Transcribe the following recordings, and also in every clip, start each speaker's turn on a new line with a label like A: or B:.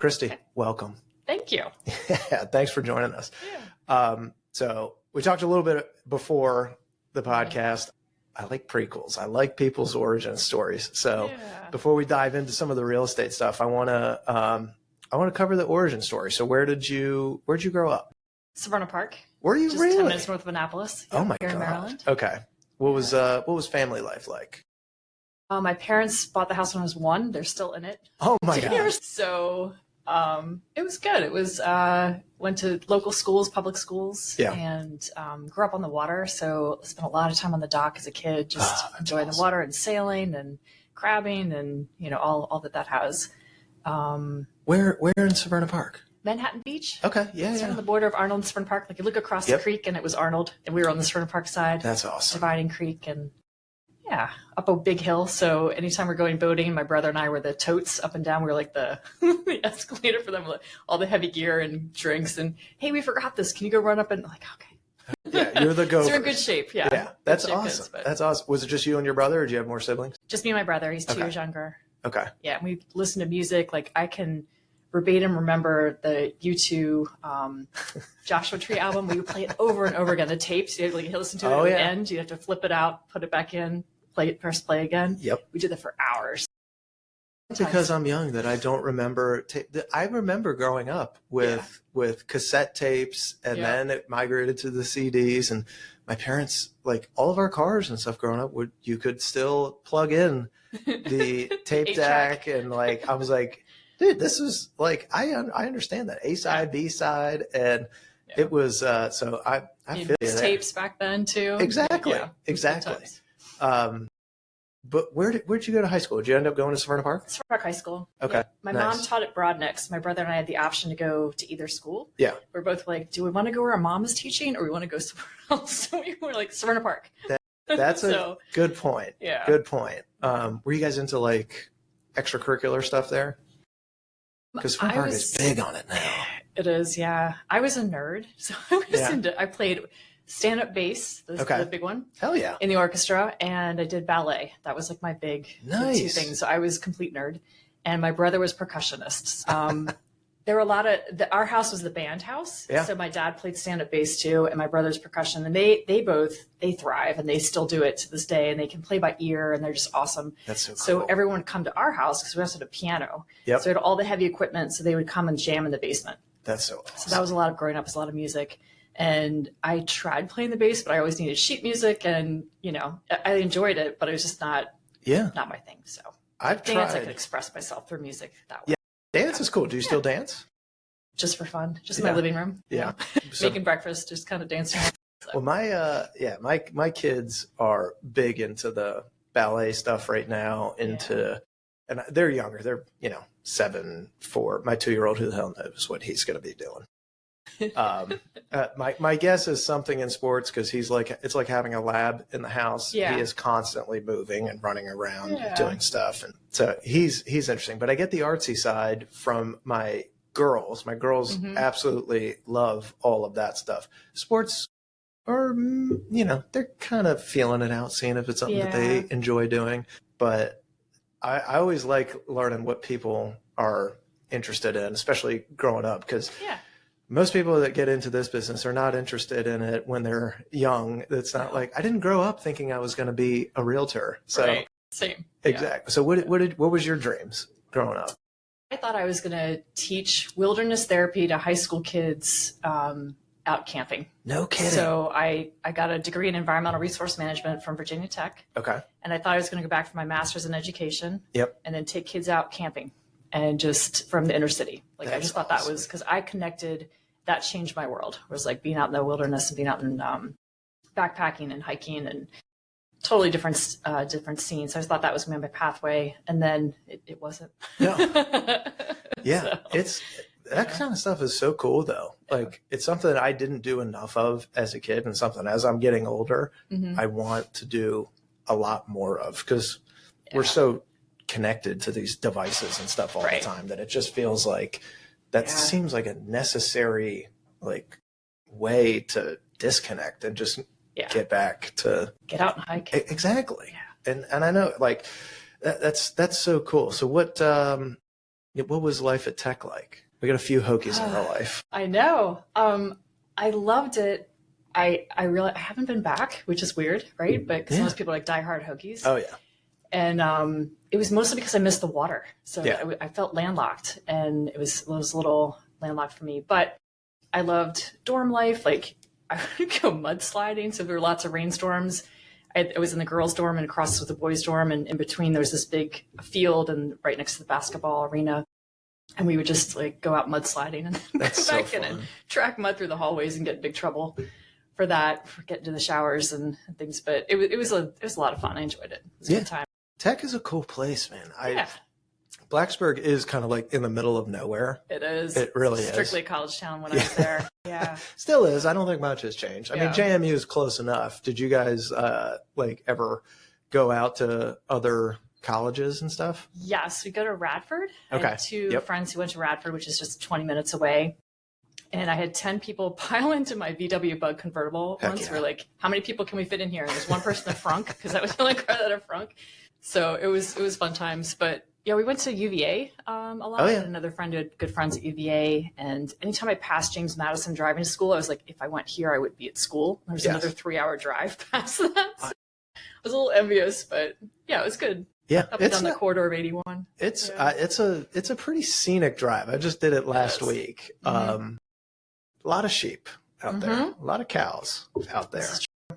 A: Kristi,
B: Okay.
A: welcome.
B: Thank you.
A: Yeah, thanks for joining us.
B: Yeah.
A: So we talked a little bit before the podcast. I like prequels. I like people's origin stories. So before we dive into some of the real estate stuff, I want to cover the origin story. So where'd you grow up?
B: Severna Park.
A: Were you
B: just
A: really?
B: 10 minutes north of Annapolis.
A: Oh my
B: here
A: God.
B: in Maryland.
A: Okay. What was family life like?
B: My parents bought the house when I was 1. They're still in it.
A: Oh my God.
B: So it was good. It was went to local schools, public schools, and grew up on the water. So I spent a lot of time on the dock as a kid, just enjoying the water and sailing and crabbing and all that has.
A: Where in Severna Park?
B: Manhattan Beach.
A: Okay, yeah.
B: On the border of Arnold and Severna Park. Like you look across the creek and it was Arnold, and we were on the Severna Park side.
A: That's awesome.
B: Dividing creek and up a big hill. So anytime we're going boating, my brother and I were the totes up and down. We were like the escalator for them, all the heavy gear and drinks. And hey, we forgot this. Can you go run up? And like, okay.
A: Yeah, you're the go.
B: So we're in good shape. Yeah.
A: Yeah, that's awesome. That's awesome. Was it just you and your brother, or do you have more siblings?
B: Just me and my brother. He's 2 years younger.
A: Okay.
B: Yeah, and we listen to music. Like I can verbatim remember the U2 Joshua Tree album. We would play it over and over again. The tapes, you listen to it at the end. You have to flip it out, put it back in, press play again.
A: Yep.
B: We did that for hours.
A: Because I'm young that I don't remember. I remember growing up with cassette tapes, and then it migrated to the CDs. And my parents, like all of our cars and stuff growing up, you could still plug in the tape deck, and like I was like, dude, this is like I understand that A side, B side, and it was so I feel you there.
B: Tapes back then too.
A: Exactly, exactly. But where'd you go to high school? Did you end up going to Severna Park?
B: Severna Park High School.
A: Okay.
B: Yeah. My mom taught at Broadneck. So my brother and I had the option to go to either school.
A: Yeah.
B: We're both like, do we want to go where our mom is teaching, or we want to go somewhere else? So we were like, Severna Park.
A: That's a good point.
B: Yeah.
A: Good point. Were you guys into like extracurricular stuff there? Because Severna Park is big on it now.
B: It is, yeah. I was a nerd, so I played stand-up bass, the big one.
A: Hell yeah.
B: In the orchestra, and I did ballet. That was like my big two things. So I was a complete nerd, and my brother was percussionist. There were a lot of our house was the band house. Yeah. So my dad played stand-up bass too, and my brother's percussion, and they both thrive, and they still do it to this day, and they can play by ear, and they're just awesome.
A: That's so cool.
B: So everyone would come to our house because we also had a piano.
A: Yep.
B: So we had all the heavy equipment, so they would come and jam in the basement.
A: That's so awesome.
B: So that was a lot of growing up. It was a lot of music. And I tried playing the bass, but I always needed sheet music, and I enjoyed it, but it was just not my thing. So I could express myself through music that way.
A: Yeah, dance is cool. Do you still dance?
B: Just for fun, just in my living room.
A: Yeah,
B: making breakfast, just kind of dancing.
A: Well, my kids are big into the ballet stuff right now. And they're younger. They're 7, 4. My 2-year-old, who the hell knows what he's going to be doing. My guess is something in sports, because it's like having a lab in the house.
B: Yeah.
A: He is constantly moving and running around and doing stuff, and so he's interesting. But I get the artsy side from my girls. My girls absolutely love all of that stuff. Sports are they're kind of feeling it out, seeing if it's something that they enjoy doing. But I always like learning what people are interested in, especially growing up, because most people that get into this business are not interested in it when they're young. It's not like I didn't grow up thinking I was going to be a realtor. So
B: same.
A: Exactly. So what was your dreams growing up?
B: I thought I was going to teach wilderness therapy to high school kids out camping.
A: No kidding.
B: So I got a degree in environmental resource management from Virginia Tech.
A: Okay.
B: And I thought I was going to go back for my master's in education.
A: Yep.
B: And then take kids out camping, and just from the inner city. Like I just thought that was, because I connected, that changed my world. It was like being out in the wilderness and being out in backpacking and hiking, and totally different scenes. So I just thought that was going to be my pathway, and then it wasn't.
A: No. Yeah. So, that kind of stuff is so cool though. Like it's something that I didn't do enough of as a kid, and something as I'm getting older, I want to do a lot more of, because we're so connected to these devices and stuff all the time that it just feels like that seems like a necessary way to disconnect and just get back to
B: get out and hike.
A: Exactly. Yeah. And I know that's so cool. So what What was life at Tech like? We got a few Hokies in our life.
B: I know. I loved it. I haven't been back, which is weird, right? But because most people are like diehard Hokies.
A: Oh yeah.
B: And it was mostly because I missed the water, so I felt landlocked, and it was a little landlocked for me. But I loved dorm life. Like I would go mudsliding, so there were lots of rainstorms. I was in the girls' dorm and across was the boys' dorm, and in between there was this big field, and right next to the basketball arena. And we would just like go out mudsliding and go back in and track mud through the hallways and get in big trouble for that, for getting to the showers and things. But it was a lot of fun. I enjoyed it. It was a good time.
A: Tech is a cool place, man. Blacksburg is kind of like in the middle of nowhere.
B: It is.
A: It really is.
B: Strictly a college town when I was there. Yeah.
A: Still is. I don't think much has changed. I mean, JMU is close enough. Did you guys like ever go out to other colleges and stuff?
B: Yes, we go to Radford. I had two friends who went to Radford, which is just 20 minutes away. And I had 10 people pile into my VW Bug convertible once. We're like, how many people can we fit in here? And there's one person in a frunk, because that was the only car that had a frunk. So it was fun times. But yeah, we went to UVA a lot. I had another friend who had good friends at UVA. And anytime I passed James Madison driving to school, I was like, if I went here, I would be at school. There was another 3-hour drive past that. So I was a little envious, but yeah, it was good.
A: Yeah,
B: up and down the corridor of 81.
A: It's a pretty scenic drive. I just did it last week. A lot of sheep out there, a lot of cows out there.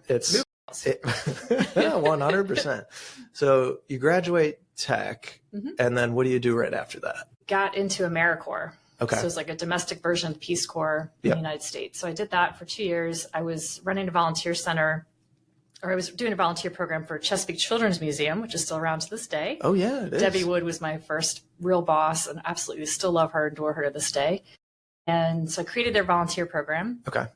A: It's 100%. So you graduate Tech, and then what do you do right after that?
B: Got into AmeriCorps.
A: Okay.
B: So it's like a domestic version of the Peace Corps in the United States. So I did that for 2 years. I was running a volunteer center. Or I was doing a volunteer program for Chesapeake Children's Museum, which is still around to this day.
A: Oh, yeah, it is.
B: Debbie Wood was my first real boss, and absolutely still love her, adore her to this day. And so I created their volunteer program.
A: Okay.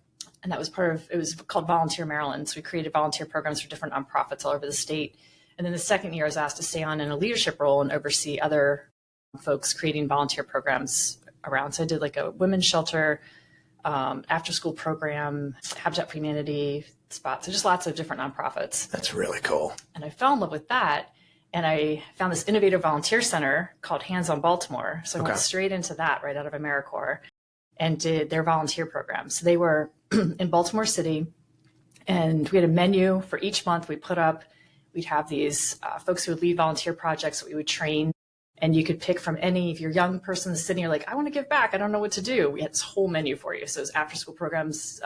B: And that was it was called Volunteer Maryland. So we created volunteer programs for different nonprofits all over the state. And then the second year, I was asked to stay on in a leadership role and oversee other folks creating volunteer programs around. So I did like a women's shelter, after school program, Habitat for Humanity spots. So just lots of different nonprofits.
A: That's really cool.
B: And I fell in love with that. And I found this innovative volunteer center called Hands on Baltimore. So I went straight into that right out of AmeriCorps and did their volunteer program. So they were in Baltimore City, and we had a menu for each month we put up. We'd have these folks who would lead volunteer projects that we would train. And you could pick from any, if you're a young person in the city, you're like, I want to give back. I don't know what to do. We had this whole menu for you. So it was after school programs,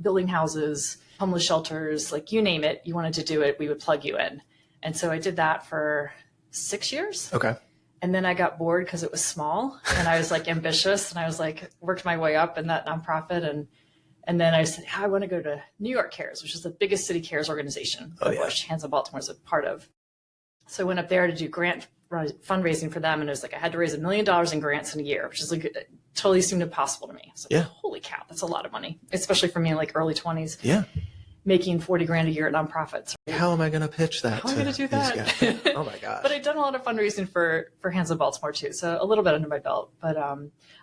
B: building houses, homeless shelters, like you name it, you wanted to do it, we would plug you in. And so I did that for 6 years.
A: Okay.
B: And then I got bored because it was small, and I was like ambitious, and I was like, worked my way up in that nonprofit. And then I said, I want to go to New York Cares, which is the biggest city cares organization, which Hands on Baltimore is a part of. So I went up there to do grant fundraising for them, and it was like I had to raise $1 million in grants in a year, which is like totally seemed impossible to me. So like, holy cow, that's a lot of money, especially for me in like early 20s. Yeah, making $40,000 a year at nonprofits. Right? How am I going to pitch that? How am I going to do that? Oh my gosh! But I'd done a lot of fundraising for Hands on Baltimore too, so a little bit under my belt. But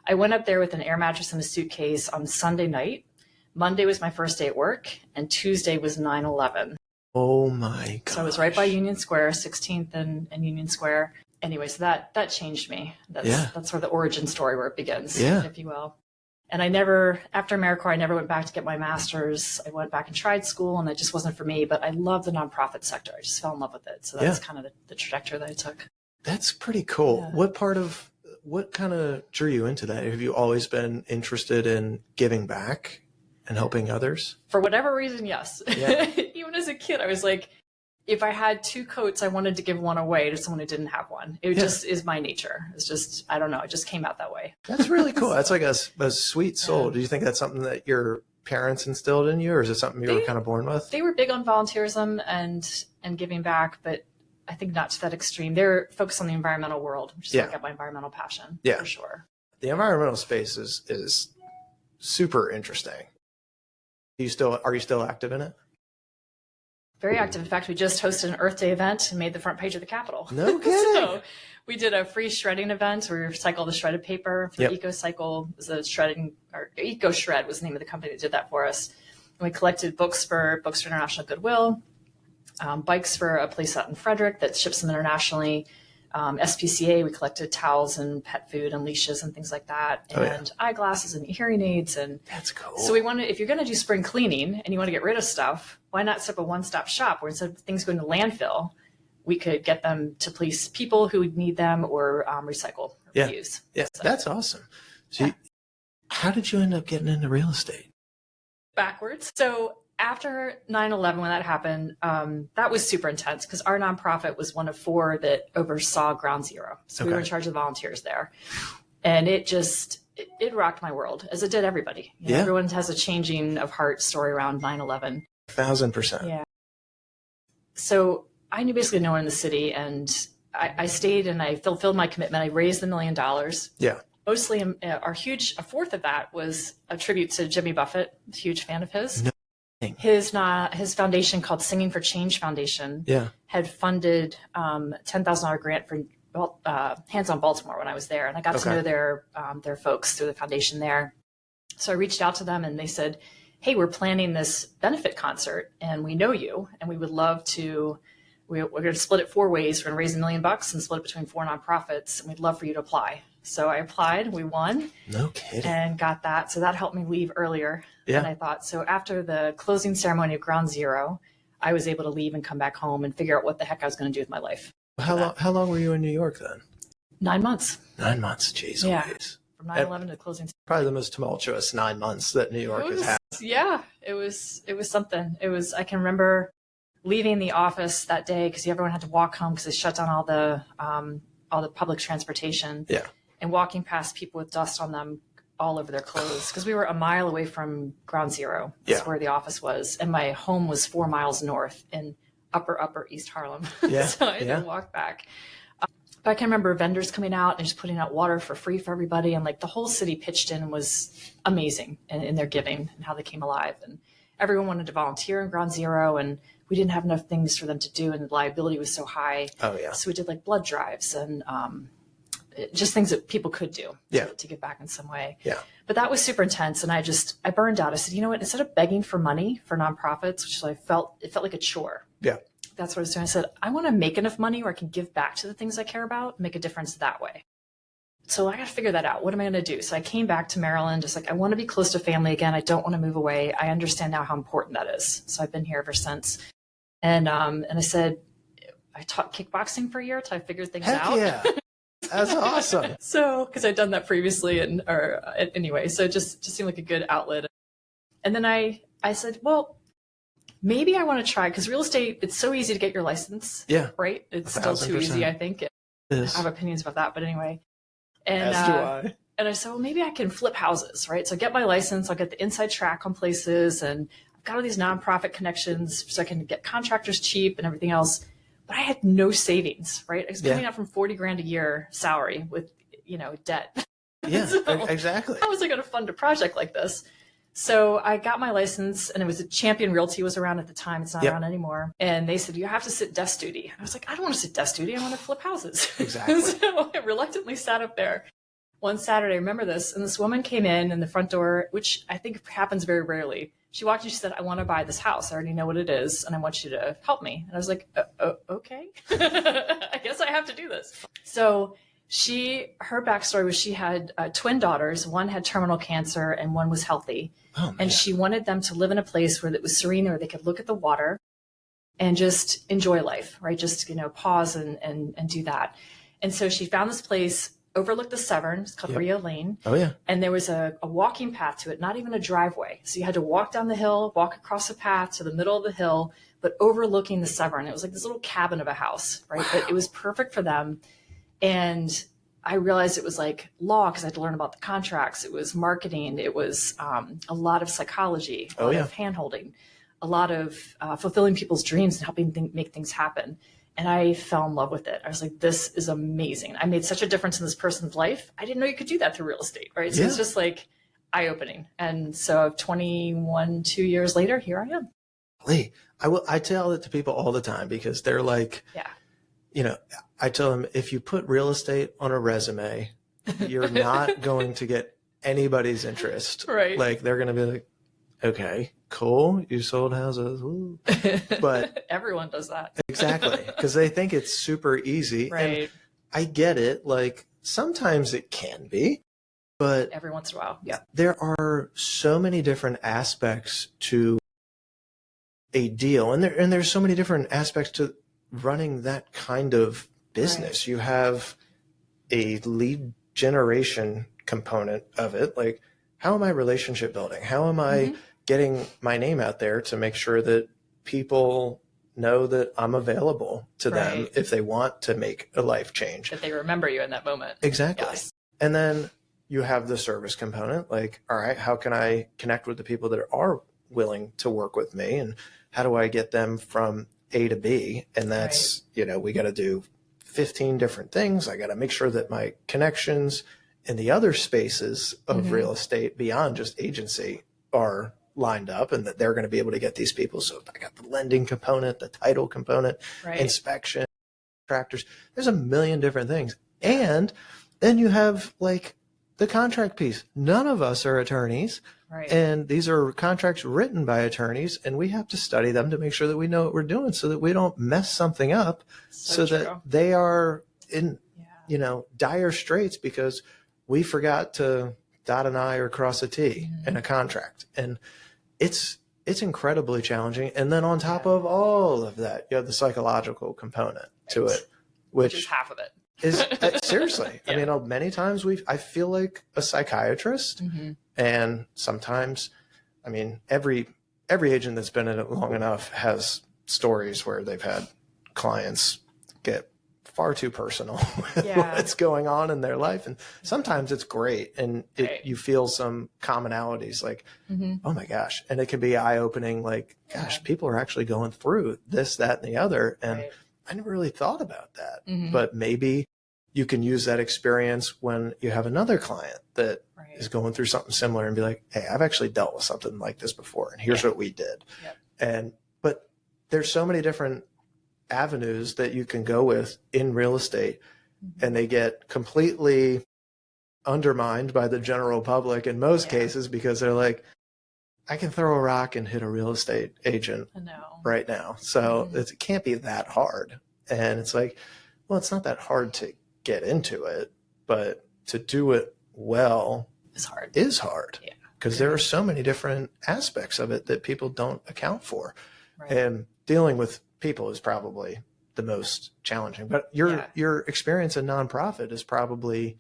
B: I went up there with an air mattress and a suitcase on Sunday night. Monday was my first day at work, and Tuesday was 9/11. Oh my god! So I was right by Union Square, 16th and Union Square. Anyway, so that changed me. That's where the origin story where it begins, if you will. And I never, after AmeriCorps, I never went back to get my master's. I went back and tried school, and it just wasn't for me. But I love the nonprofit sector. I just fell in love with it. So that's kind of the trajectory that I took. That's pretty cool. Yeah. What kind of drew you into that? Have you always been interested in giving back and helping others? For whatever reason, yes. Yeah. Even as a kid, I was like, if I had 2 coats, I wanted to give one away to someone who didn't have one. It just is my nature. It's just, I don't know. It just came out that way. That's really cool. That's like a sweet soul. Yeah. Do you think that's something that your parents instilled in you, or is it something you were kind of born with? They were big on volunteerism and giving back, but I think not to that extreme. They're focused on the environmental world, which is where I got my environmental passion, for sure. The environmental space is super interesting. Are you still active in it? Very active. In fact, we just hosted an Earth Day event and made the front page of the Capitol. No kidding. So we did a free shredding event where we recycled the shredded paper through EcoCycle. It was a shredding, or EcoShred was the name of the company that did that for us. And we collected books for International Goodwill, bikes for a place out in Frederick that ships them internationally, SPCA, we collected towels and pet food and leashes and things like that, and eyeglasses and hearing aids. And
A: that's cool.
B: So we wanted, if you're going to do spring cleaning and you want to get rid of stuff, why not set up a one-stop shop where instead of things going to landfill, we could get them to police people who need them or recycle or reuse.
A: Yeah, so, that's awesome. So how did you end up getting into real estate?
B: Backwards. So after 9/11, when that happened, that was super intense because our nonprofit was one of 4 that oversaw Ground Zero. So we were in charge of the volunteers there. And it rocked my world, as it did everybody. You know, everyone has a changing of heart story around 9/11.
A: 1,000%.
B: Yeah. So I knew basically no one in the city, and I stayed and I fulfilled my commitment. I raised $1 million.
A: Yeah.
B: Mostly a fourth of that was a tribute to Jimmy Buffett, huge fan of his.
A: No.
B: His foundation called Singing for Change Foundation had funded $10,000 grant for Hands on Baltimore when I was there, and I got to know their folks through the foundation there. So I reached out to them, and they said, "Hey, we're planning this benefit concert, and we know you, and we would love to. We're going to split it 4 ways. We're going to raise $1 million and split it between 4 nonprofits, and we'd love for you to apply." So I applied, we won.
A: No kidding.
B: And got that. So that helped me leave earlier than I thought. So after the closing ceremony of Ground Zero, I was able to leave and come back home and figure out what the heck I was going to do with my life.
A: How long were you in New York then?
B: 9 months.
A: 9 months, jeez.
B: Yeah.
A: Always.
B: From 9/11 to closing.
A: Probably the most tumultuous 9 months that New York has had.
B: Yeah, it was something. I can remember leaving the office that day because everyone had to walk home because they shut down all the public transportation.
A: Yeah.
B: And walking past people with dust on them all over their clothes because we were a mile away from Ground Zero. That's where the office was. And my home was 4 miles north in upper East Harlem.
A: Yeah.
B: So I had to walk back. But I can remember vendors coming out and just putting out water for free for everybody. And like the whole city pitched in and was amazing in their giving and how they came alive. And everyone wanted to volunteer in Ground Zero. And we didn't have enough things for them to do. And the liability was so high.
A: Oh, yeah.
B: So we did like blood drives and just things that people could do to give back in some way.
A: Yeah.
B: But that was super intense. And I burned out. I said, you know what, instead of begging for money for nonprofits, which it felt like a chore.
A: Yeah.
B: That's what I was doing. I said, I want to make enough money where I can give back to the things I care about and make a difference that way. So I got to figure that out. What am I going to do? So I came back to Maryland, just like, I want to be close to family again. I don't want to move away. I understand now how important that is. So I've been here ever since. And I said, I taught kickboxing for a year till I figured things out.
A: Yeah. That's awesome.
B: So, because I'd done that previously, anyway, so it just seemed like a good outlet. And then I said, well, maybe I want to try, because real estate, it's so easy to get your license. Yeah. Right? It's 1,000%. Still too easy, I think. I have opinions about that, but anyway. And,
A: as do I.
B: And I said, well, maybe I can flip houses, right? So I get my license, I'll get the inside track on places, and I've got all these nonprofit connections so I can get contractors cheap and everything else. But I had no savings, right? I was coming out from $40,000 a year salary with, debt.
A: Yeah, so exactly.
B: How was I going to fund a project like this? So I got my license, and it was Champion Realty was around at the time. It's not around anymore. And they said, you have to sit desk duty. I was like, I don't want to sit desk duty. I want to flip houses.
A: Exactly.
B: So I reluctantly sat up there. One Saturday, I remember this, and this woman came in the front door, which I think happens very rarely. She walked in, she said, I want to buy this house. I already know what it is, and I want you to help me. And I was like, okay. I guess I have to do this. So her backstory was she had twin daughters. One had terminal cancer, and one was healthy.
A: Oh,
B: and she wanted them to live in a place where it was serene, where they could look at the water and just enjoy life, right? Just, pause and do that. And so she found this place, overlooked the Severn. It's called Rio Lane.
A: Oh, yeah.
B: And there was a walking path to it, not even a driveway. So you had to walk down the hill, walk across the path to the middle of the hill, but overlooking the Severn. It was like this little cabin of a house, right? Wow. But it was perfect for them. And I realized it was like law, because I had to learn about the contracts. It was marketing. It was a lot of psychology, a lot of hand-holding, a lot of fulfilling people's dreams and helping make things happen. And I fell in love with it. I was like, this is amazing. I made such a difference in this person's life. I didn't know you could do that through real estate, right? So it's just like eye-opening. And so 2 years later, here I am.
A: Lee, I tell it to people all the time, because they're like, I tell them, if you put real estate on a resume, you're not going to get anybody's interest.
B: Right.
A: Like, they're going to be like, okay, cool, you sold houses. Ooh. But
B: everyone does that.
A: Exactly, because they think it's super easy.
B: Right.
A: I get it. Like sometimes it can be, but
B: every once in a while, yeah.
A: There are so many different aspects to a deal, and there's so many different aspects to running that kind of business. Right. You have a lead generation component of it. Like, how am I relationship building? How am I getting my name out there to make sure that people know that I'm available to them if they want to make a life change?
B: That they remember you in that moment.
A: Exactly.
B: Yes.
A: And then you have the service component. Like, all right, how can I connect with the people that are willing to work with me? And how do I get them from A to B? And that's, we got to do 15 different things. I got to make sure that my connections in the other spaces of real estate beyond just agency are lined up and that they're going to be able to get these people. So I got the lending component, the title component, inspection, contractors. There's a million different things. And then you have like the contract piece. None of us are attorneys. Right. And these are contracts written by attorneys, and we have to study them to make sure that we know what we're doing so that we don't mess something up so that they are in, dire straits because we forgot to dot an I or cross a T in a contract. And it's incredibly challenging. And then on top of all of that, you have the psychological component to it, which
B: is half of it.
A: Is seriously. I mean, many times I feel like a psychiatrist, and sometimes, I mean, every agent that's been in it long enough has stories where they've had clients get far too personal with what's going on in their life, and sometimes it's great, and you feel some commonalities, like, oh my gosh, and it can be eye-opening, like, gosh, people are actually going through this, that, and the other, and I never really thought about that, but maybe you can use that experience when you have another client that is going through something similar and be like, hey, I've actually dealt with something like this before, and here's what we did. But there's so many different avenues that you can go with in real estate, and they get completely undermined by the general public in most cases because they're like, I can throw a rock and hit a real estate agent right now. So it can't be that hard. And it's like, well, it's not that hard to get into it, but to do it well is hard because there are so many different aspects of it that people don't account for. And dealing with people is probably the most challenging, but your experience in nonprofit is probably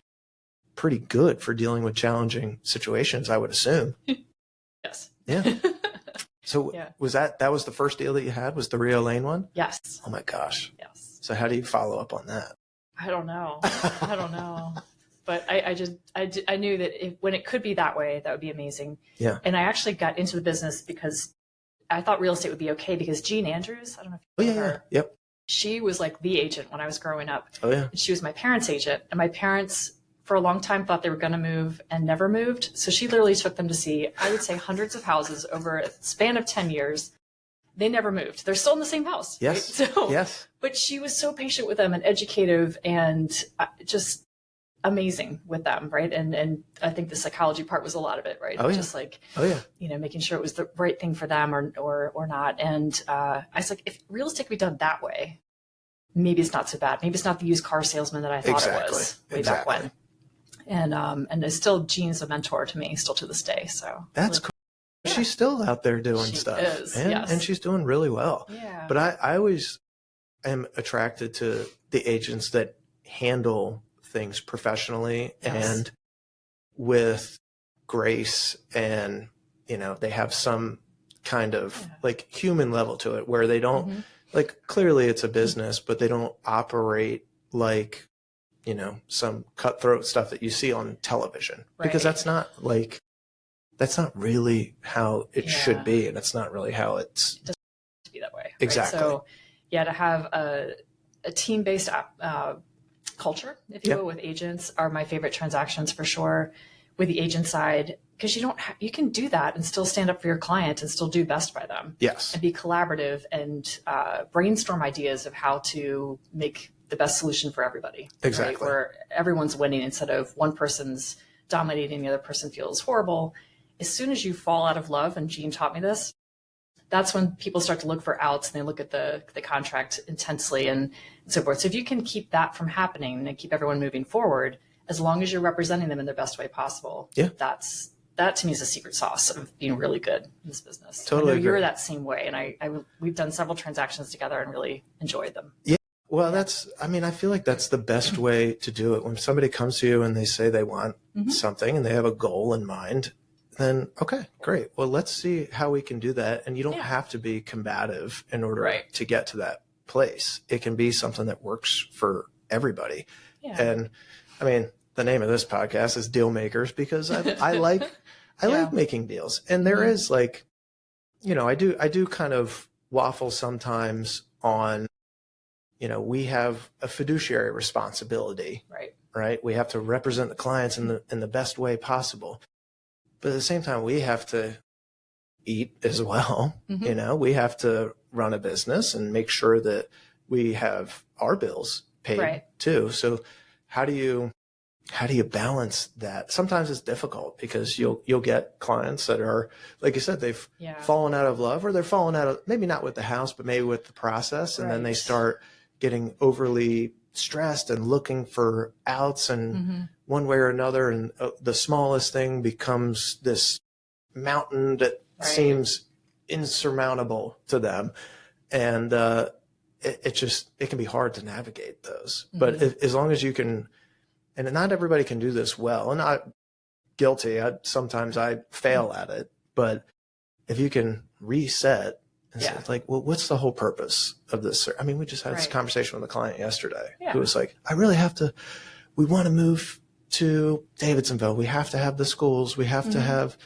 A: pretty good for dealing with challenging situations, I would assume.
B: Yes.
A: Yeah. So was that was the first deal that you had, was the Rio Lane one?
B: Yes.
A: Oh my gosh.
B: Yes.
A: So how do you follow up on that?
B: I don't know. But I knew that when it could be that way, that would be amazing. Yeah. And I actually got into the business because I thought real estate would be okay because Jean Andrews, I don't know if you know her. Yep. She was like the agent when I was growing up. Oh yeah. And she was my parents' agent, and my parents for a long time thought they were going to move and never moved. So she literally took them to see, I would say, hundreds of houses over a span of 10 years. They never moved. They're still in the same house.
A: Yes.
B: Right? So,
A: yes.
B: But she was so patient with them and educative and just amazing with them, right? And I think the psychology part was a lot of it, right?
A: Oh, yeah.
B: Just like, making sure it was the right thing for them or not. And I was like, if real estate could be done that way, maybe it's not so bad. Maybe it's not the used car salesman that I thought it was way back when. And it's still Jean's a mentor to me still to this day. So
A: that's cool. Yeah. She's still out there doing stuff. And she's doing really well. Yeah. But I always am attracted to the agents that handle things professionally and with grace, and they have some kind of like human level to it where they don't like, clearly it's a business, but they don't operate like some cutthroat stuff that you see on television, because that's not really how it should be. And it's not really how it doesn't have
B: to be that way.
A: Exactly.
B: Right? So to have a team-based culture, if you will, with agents are my favorite transactions for sure, with the agent side, because you can do that and still stand up for your client and still do best by them.
A: Yes.
B: And be collaborative and brainstorm ideas of how to make the best solution for everybody.
A: Exactly.
B: Right? Where everyone's winning instead of one person's dominating, the other person feels horrible. As soon as you fall out of love, and Jean taught me this, that's when people start to look for outs and they look at the contract intensely and so forth. So if you can keep that from happening and keep everyone moving forward, as long as you're representing them in the best way possible, that to me is a secret sauce of being really good in this business.
A: Totally.
B: I know you're that same way. And we've done several transactions together and really enjoyed them.
A: Yeah. Well, I feel like that's the best way to do it. When somebody comes to you and they say they want something and they have a goal in mind, then, okay, great. Well, let's see how we can do that. And you don't have to be combative in order to get to that place. It can be something that works for everybody. Yeah. And I mean, the name of this podcast is Dealmakers because I like making deals. And there is like, I do kind of waffle sometimes on, we have a fiduciary responsibility, right? We have to represent the clients in the best way possible. But at the same time, we have to eat as well. We have to run a business and make sure that we have our bills paid too. So how do you balance that? Sometimes it's difficult because you'll get clients that are, like you said, they've fallen out of love, or they're fallen out of, maybe not with the house, but maybe with the process. And then they start getting overly stressed and looking for outs and one way or another. And the smallest thing becomes this mountain that seems insurmountable to them. And it can be hard to navigate those. But as long as you can, and not everybody can do this well, and I'm guilty. Sometimes I fail at it, but if you can reset and say, like, well, what's the whole purpose of this? I mean, we just had this conversation with a client yesterday who was like, we want to move to Davidsonville. We have to have the schools. We have to have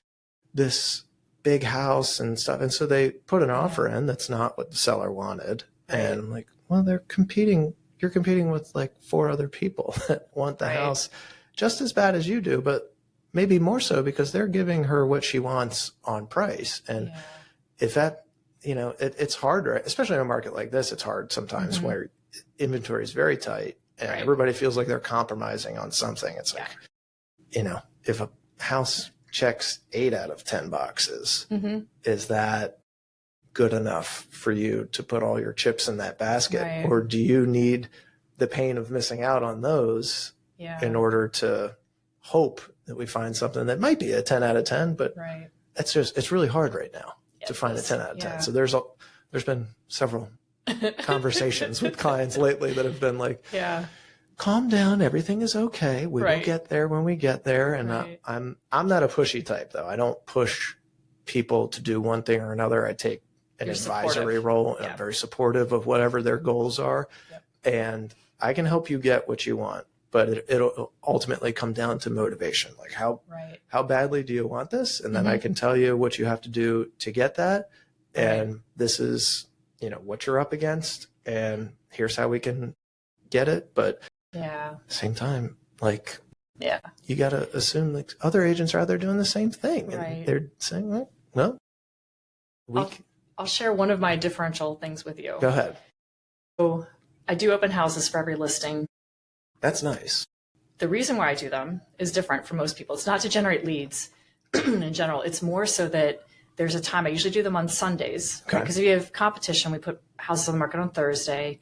A: this big house and stuff. And so they put an offer in that's not what the seller wanted. And I'm like, well, you're competing with like 4 other people that want the house just as bad as you do, but maybe more so because they're giving her what she wants on price. And if that, it's hard, especially in a market like this, it's hard sometimes where inventory is very tight and everybody feels like they're compromising on something. It's like, if a house checks 8 out of 10 boxes, is that good enough for you to put all your chips in that basket? Or do you need the pain of missing out on those in order to hope that we find something that might be a 10 out of 10, but it's really hard right now to find a 10 out of 10. So there's been several conversations with clients lately that have been like, calm down, everything is okay. We will get there when we get there. And I'm not a pushy type though. I don't push people to do one thing or another. I take an advisory role, and I'm very supportive of whatever their goals are. And I can help you get what you want, but it'll ultimately come down to motivation. Like how badly do you want this? And then I can tell you what you have to do to get that. And this is, what you're up against, and here's how we can get it. But at the same time, like, you got to assume like other agents are out there doing the same thing. And they're saying, well,
B: I'll share one of my differential things with you.
A: Go ahead.
B: So I do open houses for every listing.
A: That's nice.
B: The reason why I do them is different from most people. It's not to generate leads in general. It's more so that there's a time. I usually do them on Sundays because if you have competition, we put houses on the market on Thursday.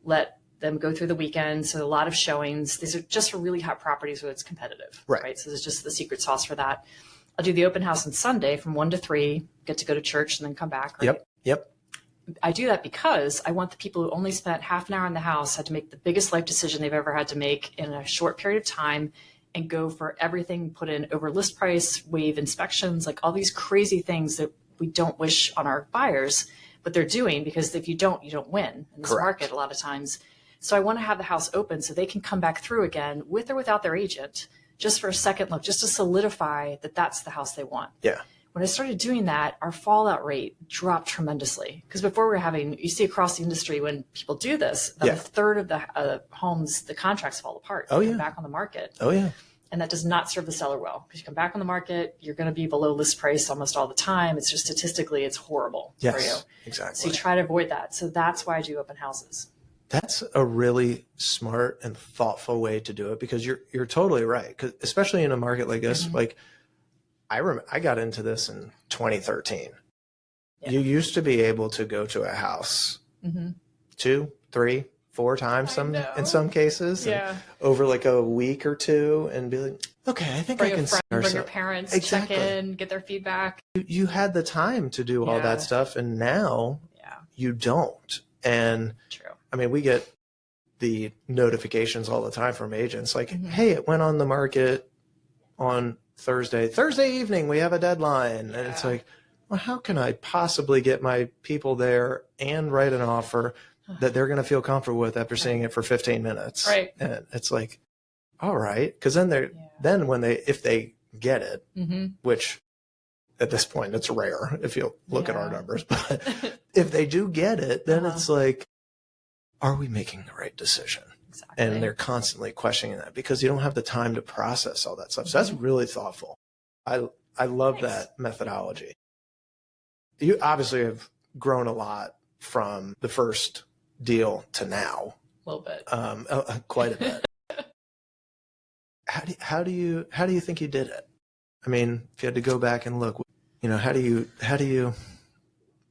B: Let them go through the weekend. So a lot of showings. These are just for really hot properties where it's competitive. Right. So there's just the secret sauce for that. I'll do the open house on Sunday from 1 to 3, get to go to church and then come back. Right?
A: Yep.
B: I do that because I want the people who only spent half an hour in the house had to make the biggest life decision they've ever had to make in a short period of time and go for everything, put in over list price, waive inspections, like all these crazy things that we don't wish on our buyers, but they're doing because if you don't win in this market a lot of times. So I want to have the house open so they can come back through again with or without their agent, just for a second look, just to solidify that that's the house they want. When I started doing that, our fallout rate dropped tremendously. Because before we were having, you see across the industry when people do this, about a third of the homes, the contracts fall apart. They come back on the market. And that does not serve the seller well. Because you come back on the market, you're going to be below list price almost all the time. It's just statistically, it's horrible for you.
A: Exactly.
B: So you try to avoid that. So that's why I do open houses.
A: That's a really smart and thoughtful way to do it, because you're totally right. Because especially in a market like this, like I got into this in 2013. You used to be able to go to a house 2, 3, 4 times in some cases, and over like a week or two, and be like, okay, I think I can
B: bring your parents, check in, get their feedback.
A: You had the time to do all that stuff, and now you don't. And I mean, we get the notifications all the time from agents like, hey, it went on the market on Thursday evening, we have a deadline. And it's like, well, how can I possibly get my people there and write an offer that they're going to feel comfortable with after seeing it for 15 minutes?
B: Right.
A: And it's like, all right. Because then if they get it, which at this point it's rare if you look at our numbers, but if they do get it, then it's like, are we making the right decision? Exactly. And they're constantly questioning that because you don't have the time to process all that stuff. So that's really thoughtful. I love that methodology. You obviously have grown a lot from the first deal to now.
B: A little bit.
A: Quite a bit. How do you think you did it? I mean, if you had to go back and look, how do you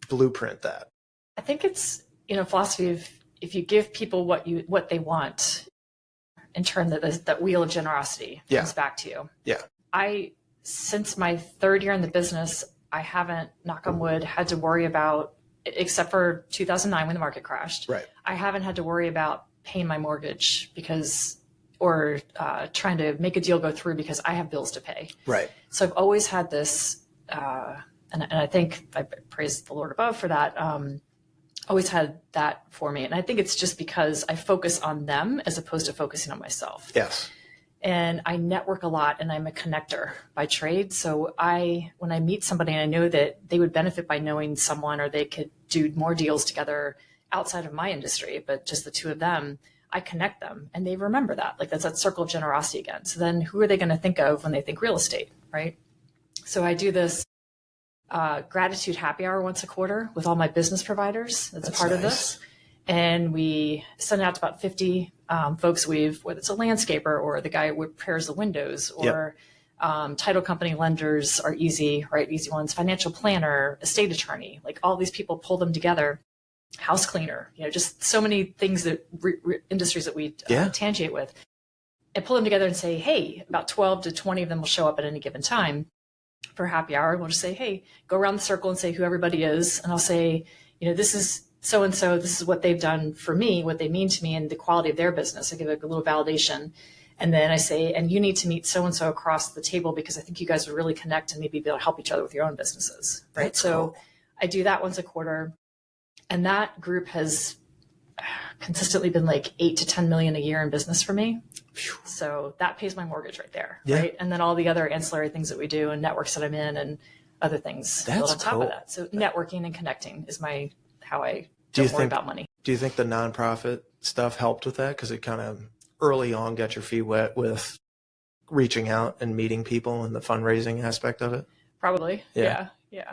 A: blueprint that?
B: I think it's, philosophy of, if you give people what they want, in turn that wheel of generosity comes back to you. Yeah. Since my 3rd year in the business, I haven't, knock on wood, had to worry about, except for 2009 when the market crashed. Right. I haven't had to worry about paying my mortgage or trying to make a deal go through because I have bills to pay. Right. So I've always had this, and I think I praise the Lord above for that. Always had that for me. And I think it's just because I focus on them as opposed to focusing on myself. Yes. And I network a lot, and I'm a connector by trade. So when I meet somebody and I know that they would benefit by knowing someone, or they could do more deals together outside of my industry, but just the two of them, I connect them and they remember that. Like, that's that circle of generosity again. So then who are they going to think of when they think real estate, right? So I do this gratitude happy hour once a quarter with all my business providers. That's part of this. And we send it out to about 50 folks whether it's a landscaper or the guy who repairs the windows, or title company lenders are easy, right? Easy ones, financial planner, estate attorney, like all these people, pull them together, house cleaner, just so many things that industries that we tangent with, and pull them together and say, hey, about 12 to 20 of them will show up at any given time for happy hour. We'll just say, hey, go around the circle and say who everybody is. And I'll say, this is so-and-so, this is what they've done for me, what they mean to me, and the quality of their business. I give a little validation. And then I say, and you need to meet so-and-so across the table because I think you guys would really connect and maybe be able to help each other with your own businesses, right? That's cool. I do that once a quarter. And that group has consistently been like 8 to 10 million a year in business for me. So that pays my mortgage right there, right? And then all the other ancillary things that we do and networks that I'm in and other things built on top of that. So networking and connecting is how I don't worry about money.
A: Do you think the nonprofit stuff helped with that? Because it kind of early on got your feet wet with reaching out and meeting people and the fundraising aspect of it?
B: Probably. Yeah.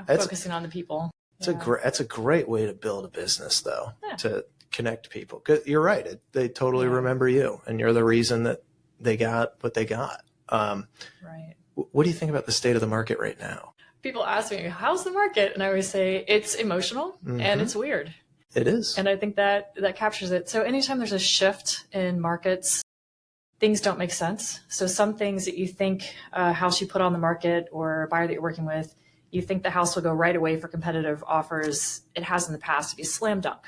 B: Focusing on the people.
A: That's a great way to build a business, though, to connect people. 'Cause you're right. They totally remember you, and you're the reason that they got what they got. Right. What do you think about the state of the market right now?
B: People ask me, how's the market? And I always say it's emotional and it's weird.
A: It is.
B: And I think that captures it. So anytime there's a shift in markets, things don't make sense. So some things that you think a house you put on the market or a buyer that you're working with, you think the house will go right away for competitive offers. It has in the past to be a slam dunk.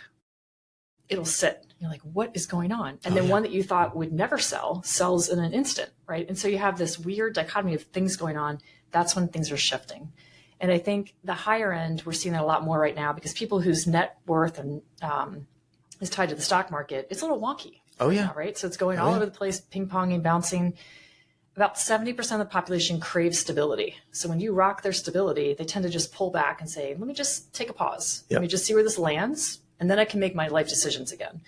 B: It'll sit. You're like, what is going on? And then one that you thought would never sell sells in an instant, right? And so you have this weird dichotomy of things going on. That's when things are shifting. And I think the higher end, we're seeing that a lot more right now because people whose net worth and is tied to the stock market, it's a little wonky. Now, right? So it's going all over the place, ping-ponging, bouncing. About 70% of the population craves stability. So when you rock their stability, they tend to just pull back and say, let me just take a pause. Let me just see where this lands, and then I can make my life decisions again.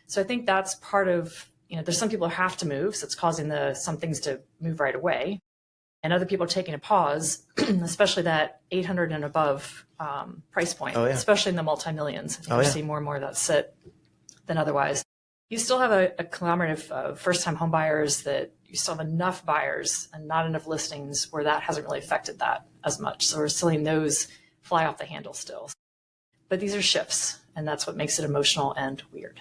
B: So I think that's part of, there's some people who have to move, so it's causing some things to move right away. And other people are taking a pause, especially that 800 and above price point, especially in the multi-millions. I think we're seeing more and more of that sit than otherwise. You still have a conglomerate of first-time home buyers that you still have enough buyers and not enough listings where that hasn't really affected that as much. So we're still seeing those fly off the handle still. but these are shifts, and that's what makes it emotional and weird.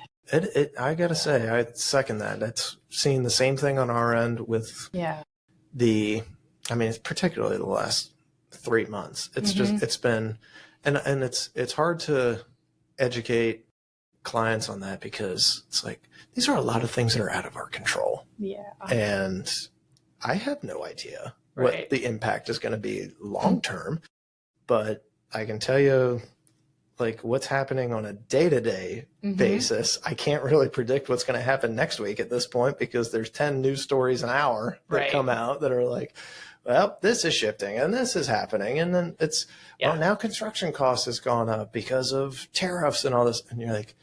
A: I gotta say, I second that. That's seeing the same thing on our end with it's particularly the last 3 months. It's just, it's been, and it's hard to educate clients on that because it's like, these are a lot of things that are out of our control.
B: Yeah.
A: And I have no idea what the impact is going to be long term, but I can tell you, like, what's happening on a day-to-day basis. I can't really predict what's going to happen next week at this point because there's 10 news stories an hour that come out that are like, well, this is shifting and this is happening. And then it's, well, now construction costs has gone up because of tariffs and all this. And you're like,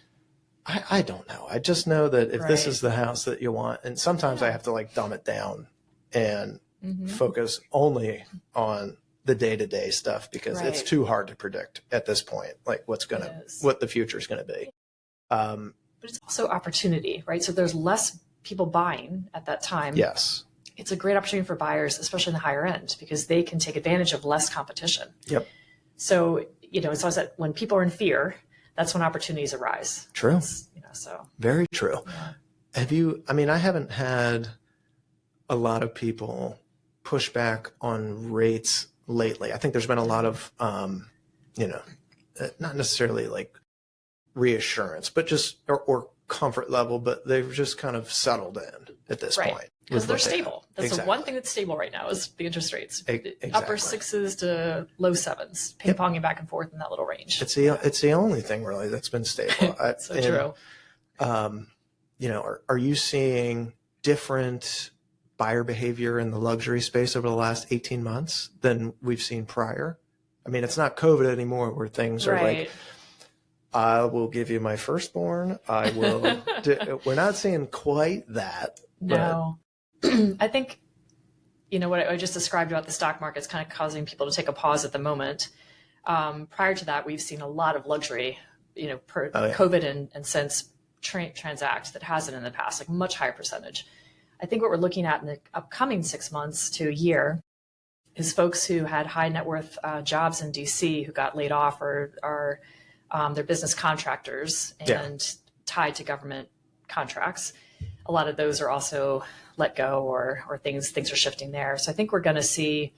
A: I don't know. I just know that if this is the house that you want, and sometimes I have to like dumb it down and focus only on the day-to-day stuff because it's too hard to predict at this point, like what the future is going to be.
B: But it's also opportunity, right? So there's less people buying at that time.
A: Yes.
B: It's a great opportunity for buyers, especially in the higher end, because they can take advantage of less competition.
A: Yep.
B: So, it's always that when people are in fear, that's when opportunities arise.
A: True.
B: So
A: very true. Yeah. I haven't had a lot of people push back on rates lately. I think there's been a lot of, not necessarily like reassurance, but just, or comfort level, but they've just kind of settled in at this point.
B: Because they're stable. That's the one thing that's stable right now is the interest rates. Upper 6s to low 7s, ping-ponging back and forth in that little range.
A: It's the only thing really that's been stable.
B: True.
A: Are you seeing different buyer behavior in the luxury space over the last 18 months than we've seen prior? I mean, it's not COVID anymore where things are like, I will give you my firstborn. I will. We're not seeing quite that.
B: No. I think, what I just described about the stock market is kind of causing people to take a pause at the moment. Prior to that, we've seen a lot of luxury, COVID and since transact that hasn't in the past, like much higher percentage. I think what we're looking at in the upcoming 6 months to a year is folks who had high net worth jobs in DC who got laid off or are they're business contractors and tied to government contracts. A lot of those are also let go or things are shifting there. So I think we're going to see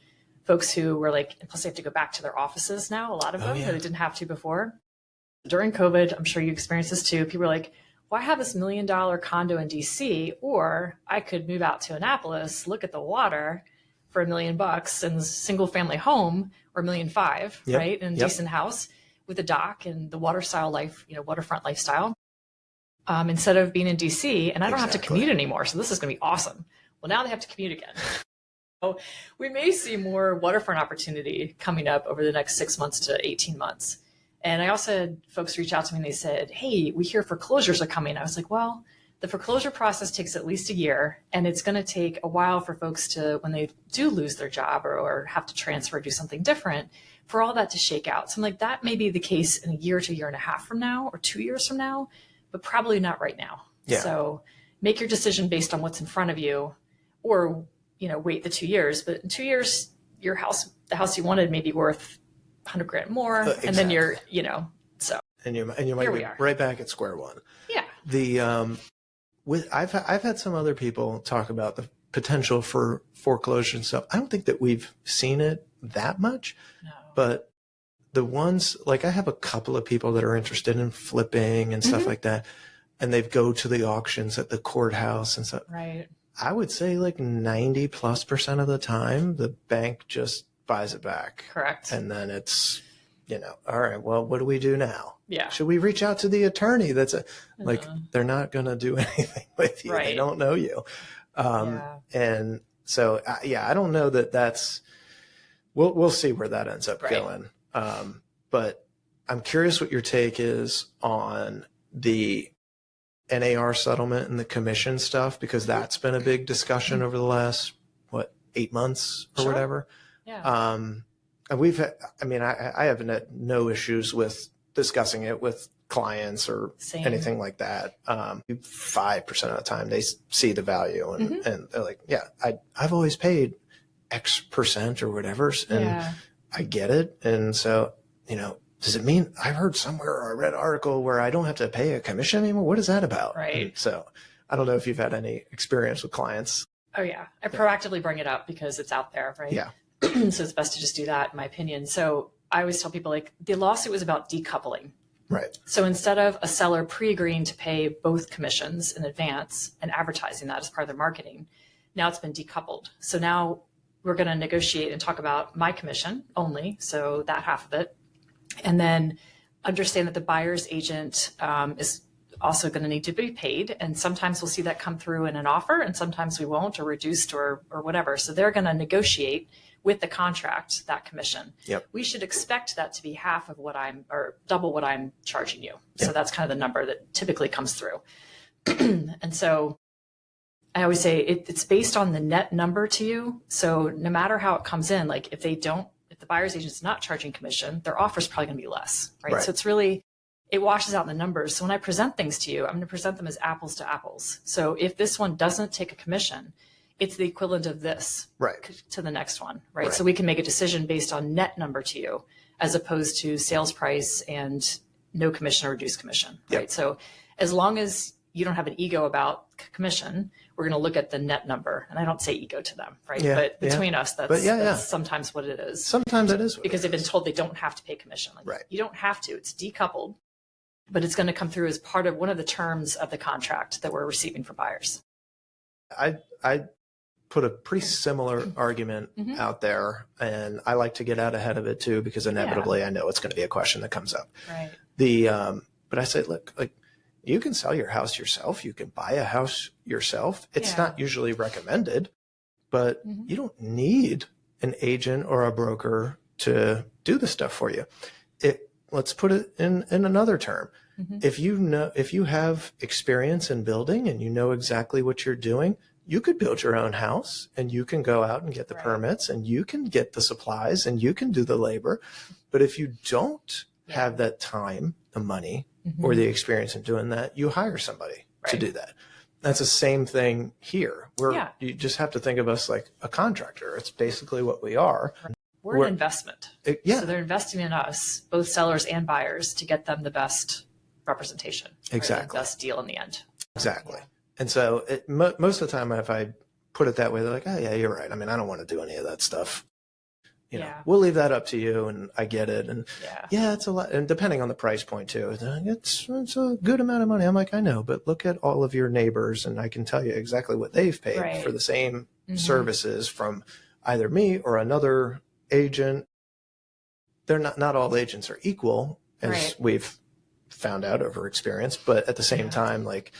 B: folks who were like, plus they have to go back to their offices now, a lot of them that they didn't have to before. During COVID, I'm sure you experienced this too. People were like, well, I have this $1 million condo in DC, or I could move out to Annapolis, look at the water for $1 million in a single family home, or $1.5 million, right? In a decent house with a dock and the waterfront lifestyle. Instead of being in DC, and I don't have to commute anymore. So this is going to be awesome. Well, now they have to commute again. So we may see more waterfront opportunity coming up over the next 6 months to 18 months. And I also had folks reach out to me and they said, hey, we hear foreclosures are coming. I was like, well, the foreclosure process takes at least a year, and it's going to take a while for folks to, when they do lose their job or have to transfer, do something different, for all that to shake out. So I'm like, that may be the case in a year to a year and a half from now, or 2 years from now, but probably not right now. Yeah. So make your decision based on what's in front of you, or, wait the 2 years. But in 2 years, the house you wanted may be worth $100,000 more. And then you're, so. And you might be right back at square one. Yeah.
A: I've had some other people talk about the potential for foreclosure and stuff. I don't think that we've seen it that much, but the ones, like I have a couple of people that are interested in flipping and stuff like that, and they go to the auctions at the courthouse and stuff.
B: Right.
A: I would say like 90+% of the time, the bank just buys it back.
B: Correct.
A: And then it's, all right, well, what do we do now?
B: Yeah.
A: Should we reach out to the attorney? Like, they're not going to do anything with you. Right. They don't know you. And so, I don't know that's, we'll see where that ends up going. But I'm curious what your take is on the NAR settlement and the commission stuff, because that's been a big discussion over the last, 8 months or whatever. Yeah. And I have no issues with discussing it with clients or anything like that. 5% of the time they see the value and they're like, I've always paid X% or whatever. And I get it. And so, does it mean I heard somewhere or I read an article where I don't have to pay a commission anymore? What is that about?
B: Right.
A: And so I don't know if you've had any experience with clients.
B: Oh yeah. I proactively bring it up because it's out there, right?
A: Yeah.
B: So it's best to just do that, in my opinion. So I always tell people, like, the lawsuit was about decoupling.
A: Right.
B: So instead of a seller pre-agreeing to pay both commissions in advance and advertising that as part of their marketing, now it's been decoupled. So now we're going to negotiate and talk about my commission only, so that half of it, and then understand that the buyer's agent is also going to need to be paid. And sometimes we'll see that come through in an offer, and sometimes we won't, or reduced or whatever. So they're going to negotiate with the contract that commission.
A: Yep.
B: We should expect that to be half of what or double what I'm charging you.
A: Yep.
B: So that's kind of the number that typically comes through. And so I always say it's based on the net number to you. So no matter how it comes in, like if the buyer's agent's not charging commission, their offer is probably going to be less, right? So it's really, it washes out in the numbers. So when I present things to you, I'm going to present them as apples to apples. So if this one doesn't take a commission, it's the equivalent of this to the next one, right? So we can make a decision based on net number to you, as opposed to sales price and no commission or reduced commission, right? So as long as you don't have an ego about commission, we're going to look at the net number. And I don't say ego to them, right? But between us, that's sometimes what it is.
A: Sometimes it is.
B: Because they've been told they don't have to pay commission. Like, you don't have to. It's decoupled, but it's going to come through as part of one of the terms of the contract that we're receiving for buyers.
A: I put a pretty similar argument out there, and I like to get out ahead of it too, because inevitably I know it's going to be a question that comes up.
B: Right.
A: But I say, look, like, you can sell your house yourself. You can buy a house yourself. It's not usually recommended, but you don't need an agent or a broker to do the stuff for you. Let's put it in another term. If you have experience in building and you know exactly what you're doing, you could build your own house, and you can go out and get the permits, and you can get the supplies, and you can do the labor. But if you don't have that time, the money, or the experience in doing that, you hire somebody to do that. That's the same thing here. You just have to think of us like a contractor. It's basically what we are.
B: We're an investment. So they're investing in us, both sellers and buyers, to get them the best representation.
A: Exactly.
B: The best deal in the end.
A: Exactly. And so most of the time, if I put it that way, they're like, oh yeah, you're right. I mean, I don't want to do any of that stuff. You know, we'll leave that up to you, and I get it. And it's a lot. And depending on the price point too, it's a good amount of money. I'm like, I know, but look at all of your neighbors, and I can tell you exactly what they've paid for the same services from either me or another agent. They're not all agents are equal, as we've found out over experience, but at the same time, like,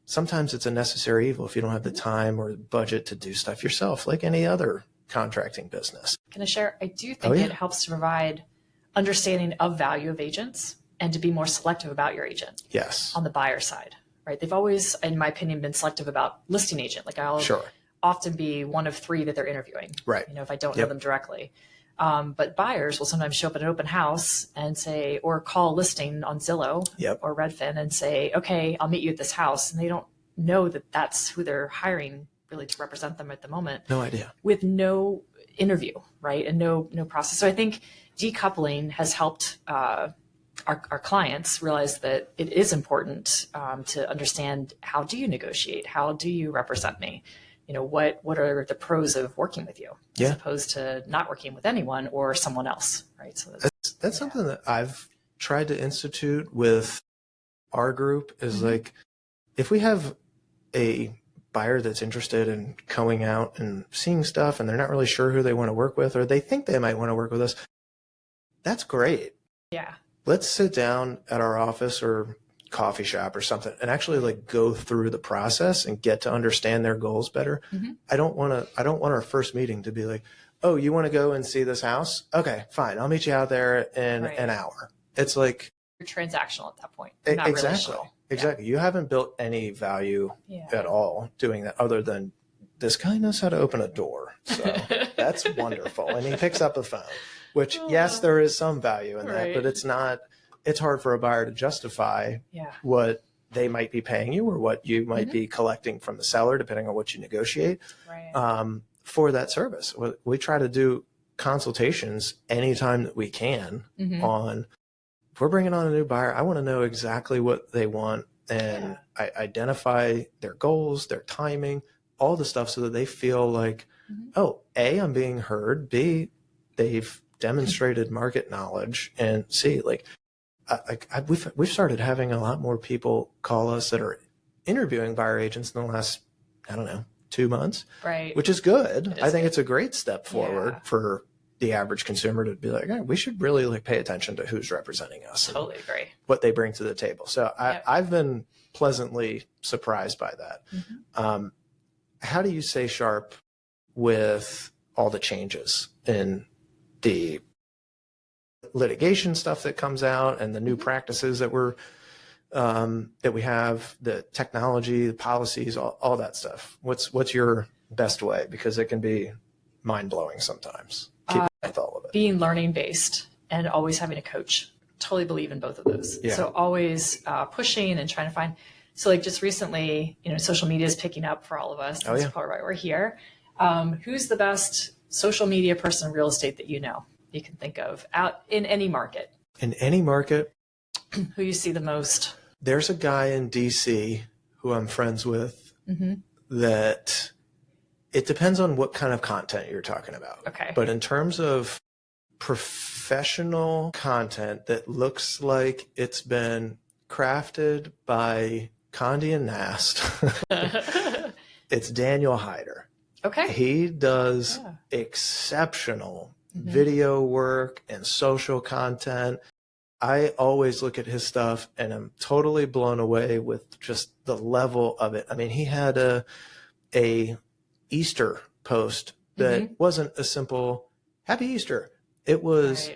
A: sometimes it's a necessary evil if you don't have the time or budget to do stuff yourself, like any other contracting business.
B: Can I share? I do think it helps to provide understanding of value of agents and to be more selective about your agent.
A: Yes.
B: On the buyer side, right? They've always, in my opinion, been selective about listing agent. Like, I'll often be one of 3 that they're interviewing. Right. You know, if I don't know them directly. But buyers will sometimes show up at an open house and say, or call listing on Zillow or Redfin and say, okay, I'll meet you at this house. And they don't know that that's who they're hiring really to represent them at the moment.
A: No idea.
B: With no interview, right? And no process. So I think decoupling has helped our clients realize that it is important to understand, how do you negotiate? How do you represent me? You know, what are the pros of working with you as opposed to not working with anyone or someone else, right? So
A: that's something that I've tried to institute with our group is like, if we have a buyer that's interested in going out and seeing stuff and they're not really sure who they want to work with, or they think they might want to work with us, that's great. Yeah. Let's sit down at our office or coffee shop or something and actually like go through the process and get to understand their goals better. I don't want our first meeting to be like, oh, you want to go and see this house? Okay, fine. I'll meet you out there in an hour. It's like,
B: you're transactional at that point.
A: Not relational. Exactly. You haven't built any value at all doing that, other than this guy knows how to open a door. So that's wonderful. And he picks up a phone, which yes, there is some value in that, but it's hard for a buyer to justify what they might be paying you or what you might be collecting from the seller, depending on what you negotiate for that service. We try to do consultations anytime that we can on if we're bringing on a new buyer, I want to know exactly what they want, and I identify their goals, their timing, all the stuff, so that they feel like, oh, A, I'm being heard, B, they've demonstrated market knowledge, and C, like, we've started having a lot more people call us that are interviewing buyer agents in the last, I don't know, 2 months,
B: right?
A: Which is good. I think it's a great step forward for the average consumer to be like, hey, we should really like pay attention to who's representing us.
B: Totally agree.
A: What they bring to the table. So I've been pleasantly surprised by that. How do you stay sharp with all the changes in the litigation stuff that comes out and the new practices that we have, the technology, the policies, all that stuff? What's your best way? Because it can be mind-blowing sometimes. Keep with all of it.
B: Being learning based and always having a coach. Totally believe in both of those. So always pushing and trying to find. So like just recently, social media is picking up for all of us. That's probably why we're here. Who's the best social media person in real estate that you can think of out in any market?
A: In any market.
B: Who you see the most?
A: There's a guy in DC who I'm friends with that it depends on what kind of content you're talking about.
B: Okay.
A: But in terms of professional content that looks like it's been crafted by Condé and Nast, it's Daniel Hyder.
B: Okay.
A: He does exceptional video work and social content. I always look at his stuff and I'm totally blown away with just the level of it. I mean, he had a Easter post that wasn't a simple Happy Easter. It was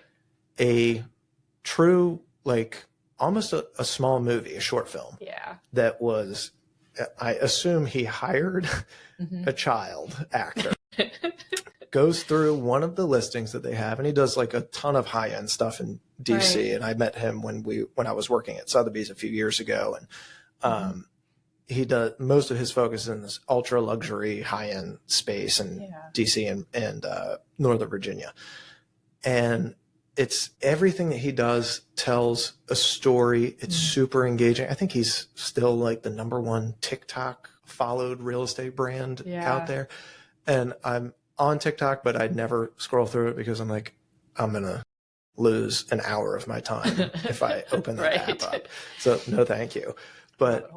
A: a true, like almost a small movie, a short film.
B: Yeah.
A: That was, I assume he hired a child actor. Goes through one of the listings that they have, and he does like a ton of high-end stuff in DC. And I met him when I was working at Sotheby's a few years ago, and he does most of his focus in this ultra luxury high-end space in DC and Northern Virginia. And it's everything that he does tells a story. It's super engaging. I think he's still like the #1 TikTok followed real estate brand out there. And I'm on TikTok, but I'd never scroll through it because I'm like, I'm going to lose an hour of my time if I open that app up. So no, thank you. But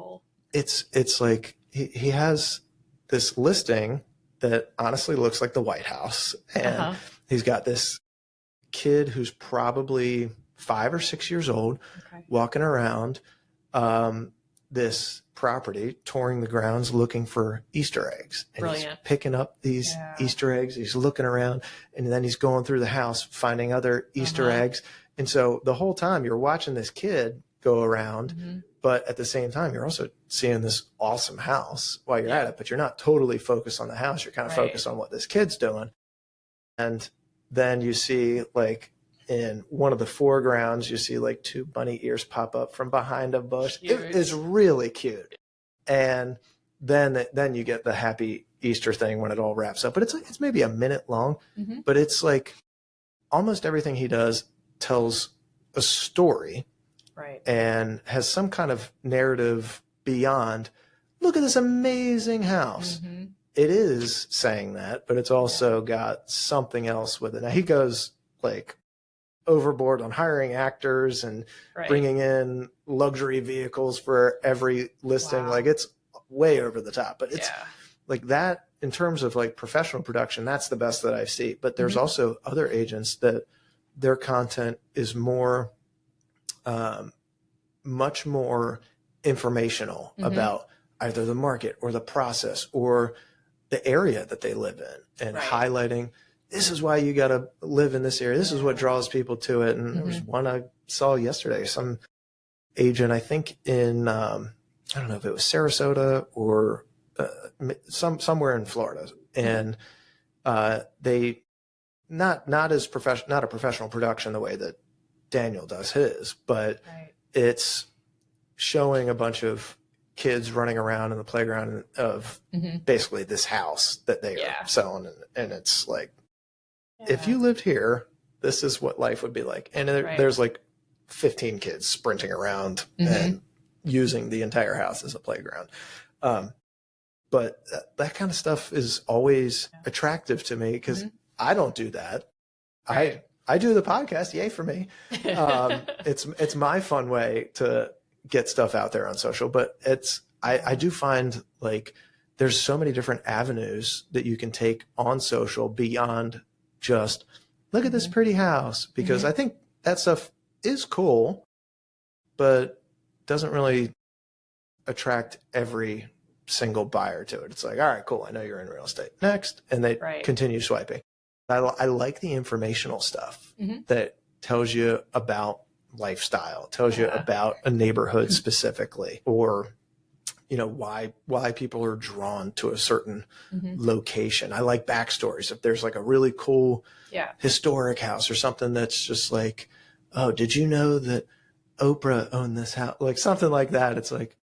A: it's like he has this listing that honestly looks like the White House. And he's got this kid who's probably 5 or 6 years old walking around this property, touring the grounds, looking for Easter eggs. And he's picking up these Easter eggs. He's looking around, and then he's going through the house, finding other Easter eggs. And so the whole time you're watching this kid go around, but at the same time, you're also seeing this awesome house while you're at it, but you're not totally focused on the house. You're kind of focused on what this kid's doing. And then you see like in one of the foregrounds, you see like 2 bunny ears pop up from behind a bush. It is really cute. And then you get the Happy Easter thing when it all wraps up. But it's maybe a minute long, but it's like almost everything he does tells a story and has some kind of narrative beyond, look at this amazing house. It is saying that, but it's also got something else with it. Now he goes like overboard on hiring actors and bringing in luxury vehicles for every listing. Like it's way over the top, but it's like that in terms of like professional production, that's the best that I see. But there's also other agents that their content is more, much more informational about either the market or the process or the area that they live in, and highlighting, this is why you got to live in this area. This is what draws people to it. And there was one I saw yesterday, some agent, I think in, I don't know if it was Sarasota or somewhere in Florida. And they, not a professional production the way that Daniel does his, but it's showing a bunch of kids running around in the playground of basically this house that they are selling. And it's like, if you lived here, this is what life would be like. And there's like 15 kids sprinting around and using the entire house as a playground. But that kind of stuff is always attractive to me because I don't do that. Right. I do the podcast. Yay for me. It's my fun way to get stuff out there on social, but I do find like there's so many different avenues that you can take on social beyond just look at this pretty house, because I think that stuff is cool, but doesn't really attract every single buyer to it. It's like, all right, cool. I know you're in real estate. Next. And they continue swiping. I like the informational stuff that tells you about lifestyle, tells you about a neighborhood specifically, or why people are drawn to a certain location. I like backstories. If there's like a really cool historic house or something that's just like, oh, did you know that Oprah owned this house? Like something like that. It's like,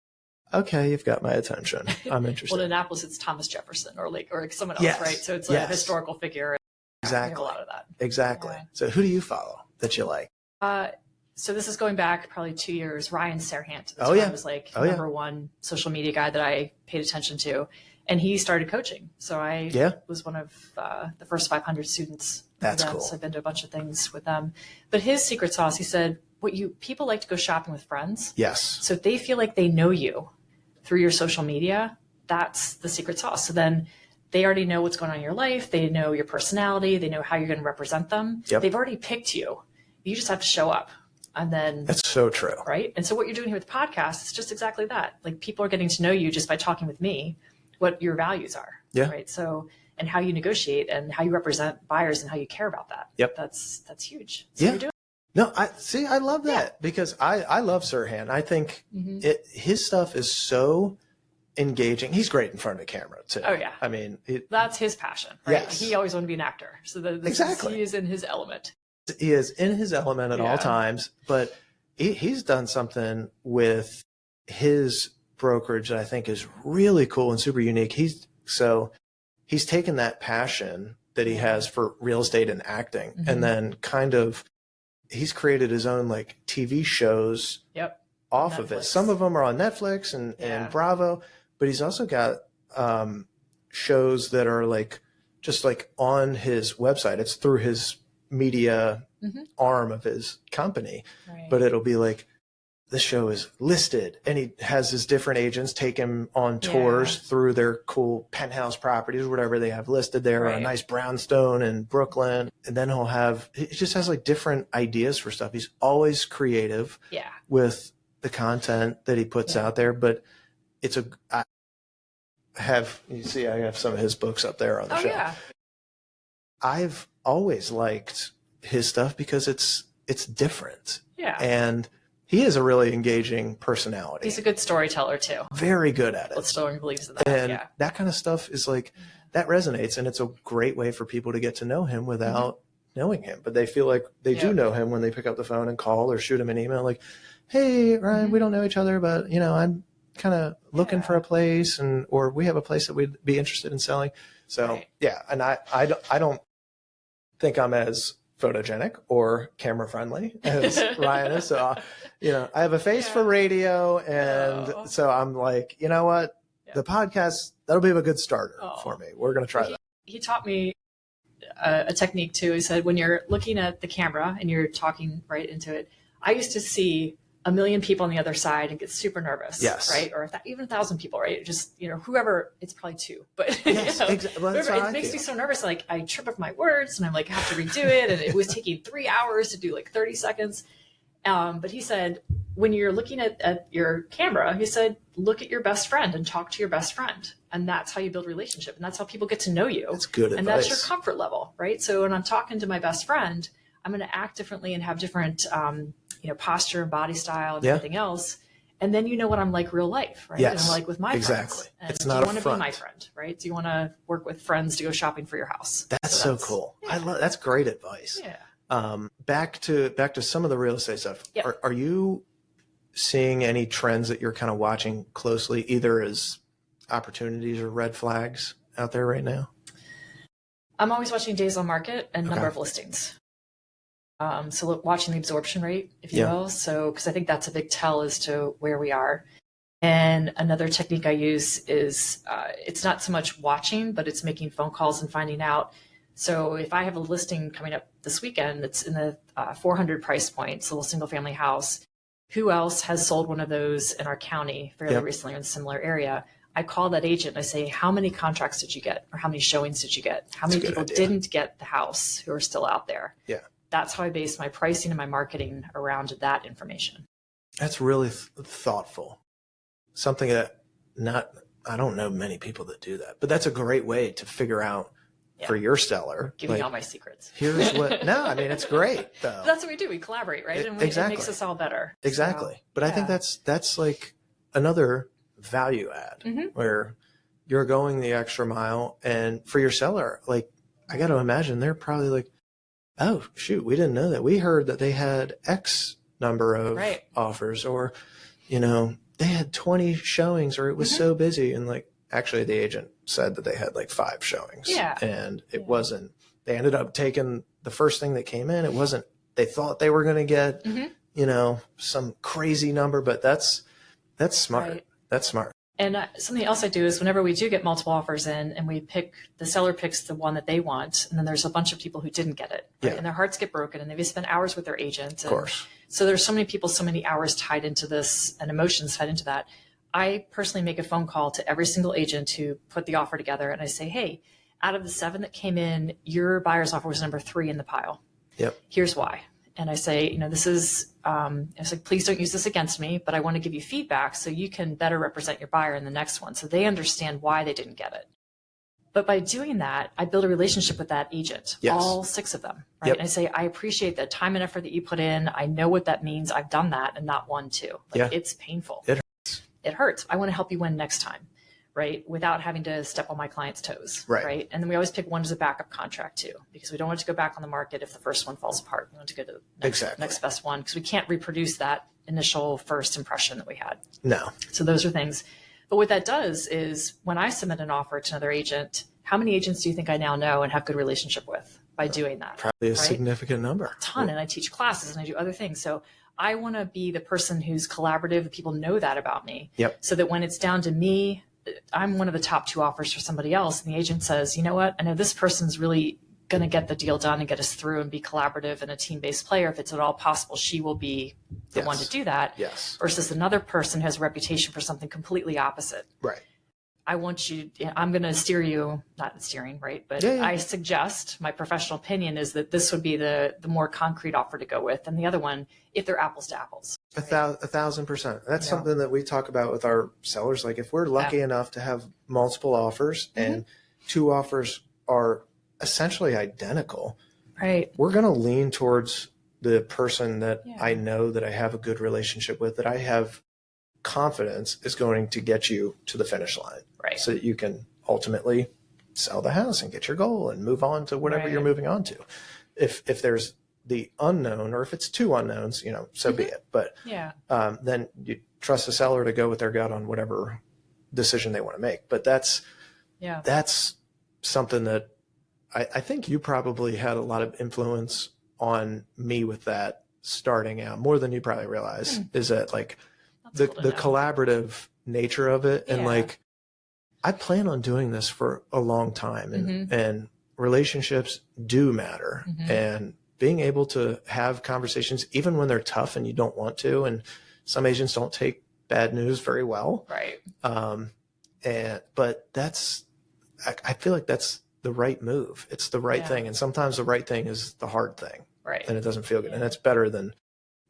A: okay, you've got my attention. I'm interested.
B: Well, in Annapolis, it's Thomas Jefferson or someone else, right? So it's like a historical figure.
A: Exactly.
B: A lot of that.
A: Exactly. Yeah. So who do you follow that you like?
B: So this is going back probably 2 years. Ryan Serhant. Was like number one social media guy that I paid attention to, and he started coaching. So I was one of the first 500 students.
A: That's cool.
B: So I've been to a bunch of things with them. But his secret sauce, he said, people like to go shopping with friends.
A: Yes.
B: So if they feel like they know you through your social media, that's the secret sauce. So then they already know what's going on in your life. They know your personality. They know how you're going to represent them. Yep. They've already picked you. You just have to show up. And then
A: that's so true.
B: Right. And so what you're doing here with the podcast is just exactly that. Like people are getting to know you just by talking with me, what your values are.
A: Yeah.
B: Right. So, and how you negotiate and how you represent buyers and how you care about that.
A: Yep.
B: That's huge.
A: So you're doing. No, I love that because I love Serhant. I think his stuff is so engaging. He's great in front of a camera too.
B: Oh yeah.
A: I mean,
B: that's his passion, right? Yes. He always wanted to be an actor. So he is in his element.
A: He is in his element at all times, but he's done something with his brokerage that I think is really cool and super unique. He's taken that passion that he has for real estate and acting and then he's created his own like TV shows off of it. Some of them are on Netflix and Bravo, but he's also got shows that are like just like on his website. It's through his media arm of his company, but it'll be like this show is listed, and he has his different agents take him on tours through their cool penthouse properties, whatever they have listed there, or a nice brownstone in Brooklyn. And then he just has like different ideas for stuff. He's always creative with the content that he puts out there, but I have some of his books up there on the show. Yeah. I've always liked his stuff because it's different. Yeah. And he is a really engaging personality.
B: He's a good storyteller too.
A: Very good at it.
B: Let's story believes in that.
A: And that kind of stuff is like, that resonates. And it's a great way for people to get to know him without knowing him. But they feel like they do know him when they pick up the phone and call or shoot him an email like, hey, Ryan, we don't know each other, but I'm kind of looking for a place or we have a place that we'd be interested in selling. So and I don't think I'm as photogenic or camera friendly as Ryan is. So, I have a face for radio. And so I'm like, you know what? The podcast, that'll be a good starter for me. We're going to try that.
B: He taught me a technique too. He said, when you're looking at the camera and you're talking right into it, I used to see a million people on the other side and get super nervous. Yes. Right. Or even 1,000 people, right? Just, whoever, it's probably two, but well, it makes me so nervous. Like I trip up my words and I'm like, I have to redo it. And it was taking 3 hours to do like 30 seconds. But he said, when you're looking at your camera, he said, look at your best friend and talk to your best friend. And that's how you build relationship. And that's how people get to know you.
A: That's good advice.
B: And that's your comfort level, right? So when I'm talking to my best friend, I'm going to act differently and have different, posture and body style and everything else. And then what I'm like real life, right?
A: Yes,
B: and I'm like with my friends. And
A: it's not a front. Do you want to
B: be my friend, right? Do you want to work with friends to go shopping for your house?
A: That's so cool. Yeah. That's great advice. Yeah. Back to some of the real estate stuff. Yep. Are you seeing any trends that you're kind of watching closely, either as opportunities or red flags out there right now?
B: I'm always watching days on market and number of listings. So watching the absorption rate, if you will. So, because I think that's a big tell as to where we are. And another technique I use is it's not so much watching, but it's making phone calls and finding out. So if I have a listing coming up this weekend that's in the 400 price point, it's a little single family house, who else has sold one of those in our county fairly recently in a similar area? I call that agent and I say, how many contracts did you get? Or how many showings did you get? How many people didn't get the house who are still out there?
A: Yeah.
B: That's how I base my pricing and my marketing around that information.
A: That's really thoughtful. Something that I don't know many people that do that, but that's a great way to figure out for your seller.
B: Give me all my secrets.
A: Here's what, no, I mean, it's great though.
B: That's what we do. We collaborate, right? And it makes us all better.
A: Exactly. So, but I think that's like another value add where you're going the extra mile, and for your seller, like, I got to imagine they're probably like, oh shoot, we didn't know that. We heard that they had X number of offers, or, you know, they had 20 showings, or it was so busy. And like, actually the agent said that they had like 5 showings and it wasn't, they ended up taking the first thing that came in. It wasn't, they thought they were going to get, you know, some crazy number, but that's smart. Right. That's smart.
B: And something else I do is whenever we do get multiple offers in and the seller picks the one that they want, and then there's a bunch of people who didn't get it, right? And their hearts get broken, and they've spent hours with their agent.
A: Of course.
B: So there's so many people, so many hours tied into this and emotions tied into that. I personally make a phone call to every single agent who put the offer together, and I say, hey, out of the 7 that came in, your buyer's offer was number 3 in the pile.
A: Yep.
B: Here's why. And I say, you know, this is, it's like, please don't use this against me, but I want to give you feedback so you can better represent your buyer in the next one, so they understand why they didn't get it. But by doing that, I build a relationship with that agent, all 6 of them, right?
A: Yep.
B: And I say, I appreciate the time and effort that you put in. I know what that means. I've done that, and not 1, 2. Like, it's painful. It hurts. I want to help you win next time, right? Without having to step on my client's toes, right? And then we always pick one as a backup contract too, because we don't want to go back on the market if the first one falls apart. We want to go to the next best one, because we can't reproduce that initial first impression that we had. No. So those are things. But what that does is when I submit an offer to another agent, how many agents do you think I now know and have good relationship with by doing that?
A: Probably a significant number.
B: A ton. And I teach classes and I do other things. So I want to be the person who's collaborative. People know that about me. So that when it's down to me, I'm one of the top 2 offers for somebody else, and the agent says, you know what, I know this person's really going to get the deal done and get us through and be collaborative and a team-based player. If it's at all possible, she will be the one to do that. Versus another person who has a reputation for something completely opposite. Right. I want you, I'm going to steer you, not steering, right? But I suggest, my professional opinion is that this would be the more concrete offer to go with. And the other one, if they're apples to apples.
A: Right? 1,000%. That's something that we talk about with our sellers. Like, if we're lucky enough to have multiple offers and 2 offers are essentially identical, right? We're going to lean towards the person that I know, that I have a good relationship with, that I have confidence is going to get you to the finish line, right? So that you can ultimately sell the house and get your goal and move on to whatever you're moving on to. If there's the unknown, or if it's 2 unknowns, you know, so be it. But then you trust the seller to go with their gut on whatever decision they want to make. But that's something that I think you probably had a lot of influence on me with that starting out, more than you probably realize, is that like, the collaborative nature of it. And like, I plan on doing this for a long time, and relationships do matter, and being able to have conversations, even when they're tough and you don't want to. And some agents don't take bad news very well. Right. But I feel like that's the right move. It's the right thing. And sometimes the right thing is the hard thing. Right. And it doesn't feel good. And it's better than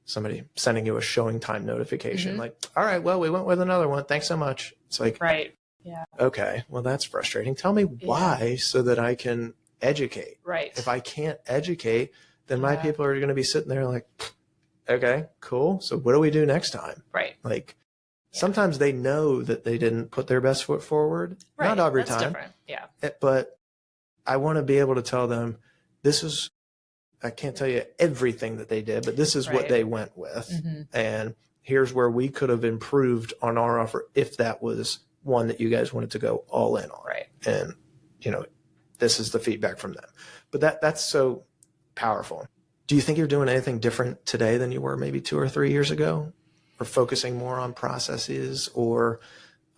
A: somebody sending you a showing time notification. Like, all right, well, we went with another one. Thanks so much. It's like, right. Yeah. Okay. Well, that's frustrating. Tell me why, so that I can educate. Right. If I can't educate, then my people are going to be sitting there like, okay, cool. So what do we do next time? Right. Like, sometimes they know that they didn't put their best foot forward. Right. Not every time. Different. Yeah. But I want to be able to tell them, this is, I can't tell you everything that they did, but this is what they went with. And here's where we could have improved on our offer if that was one that you guys wanted to go all in on. Right. And, you know, this is the feedback from them. But that's so powerful. Do you think you're doing anything different today than you were maybe 2 or 3 years ago? Or focusing more on processes or,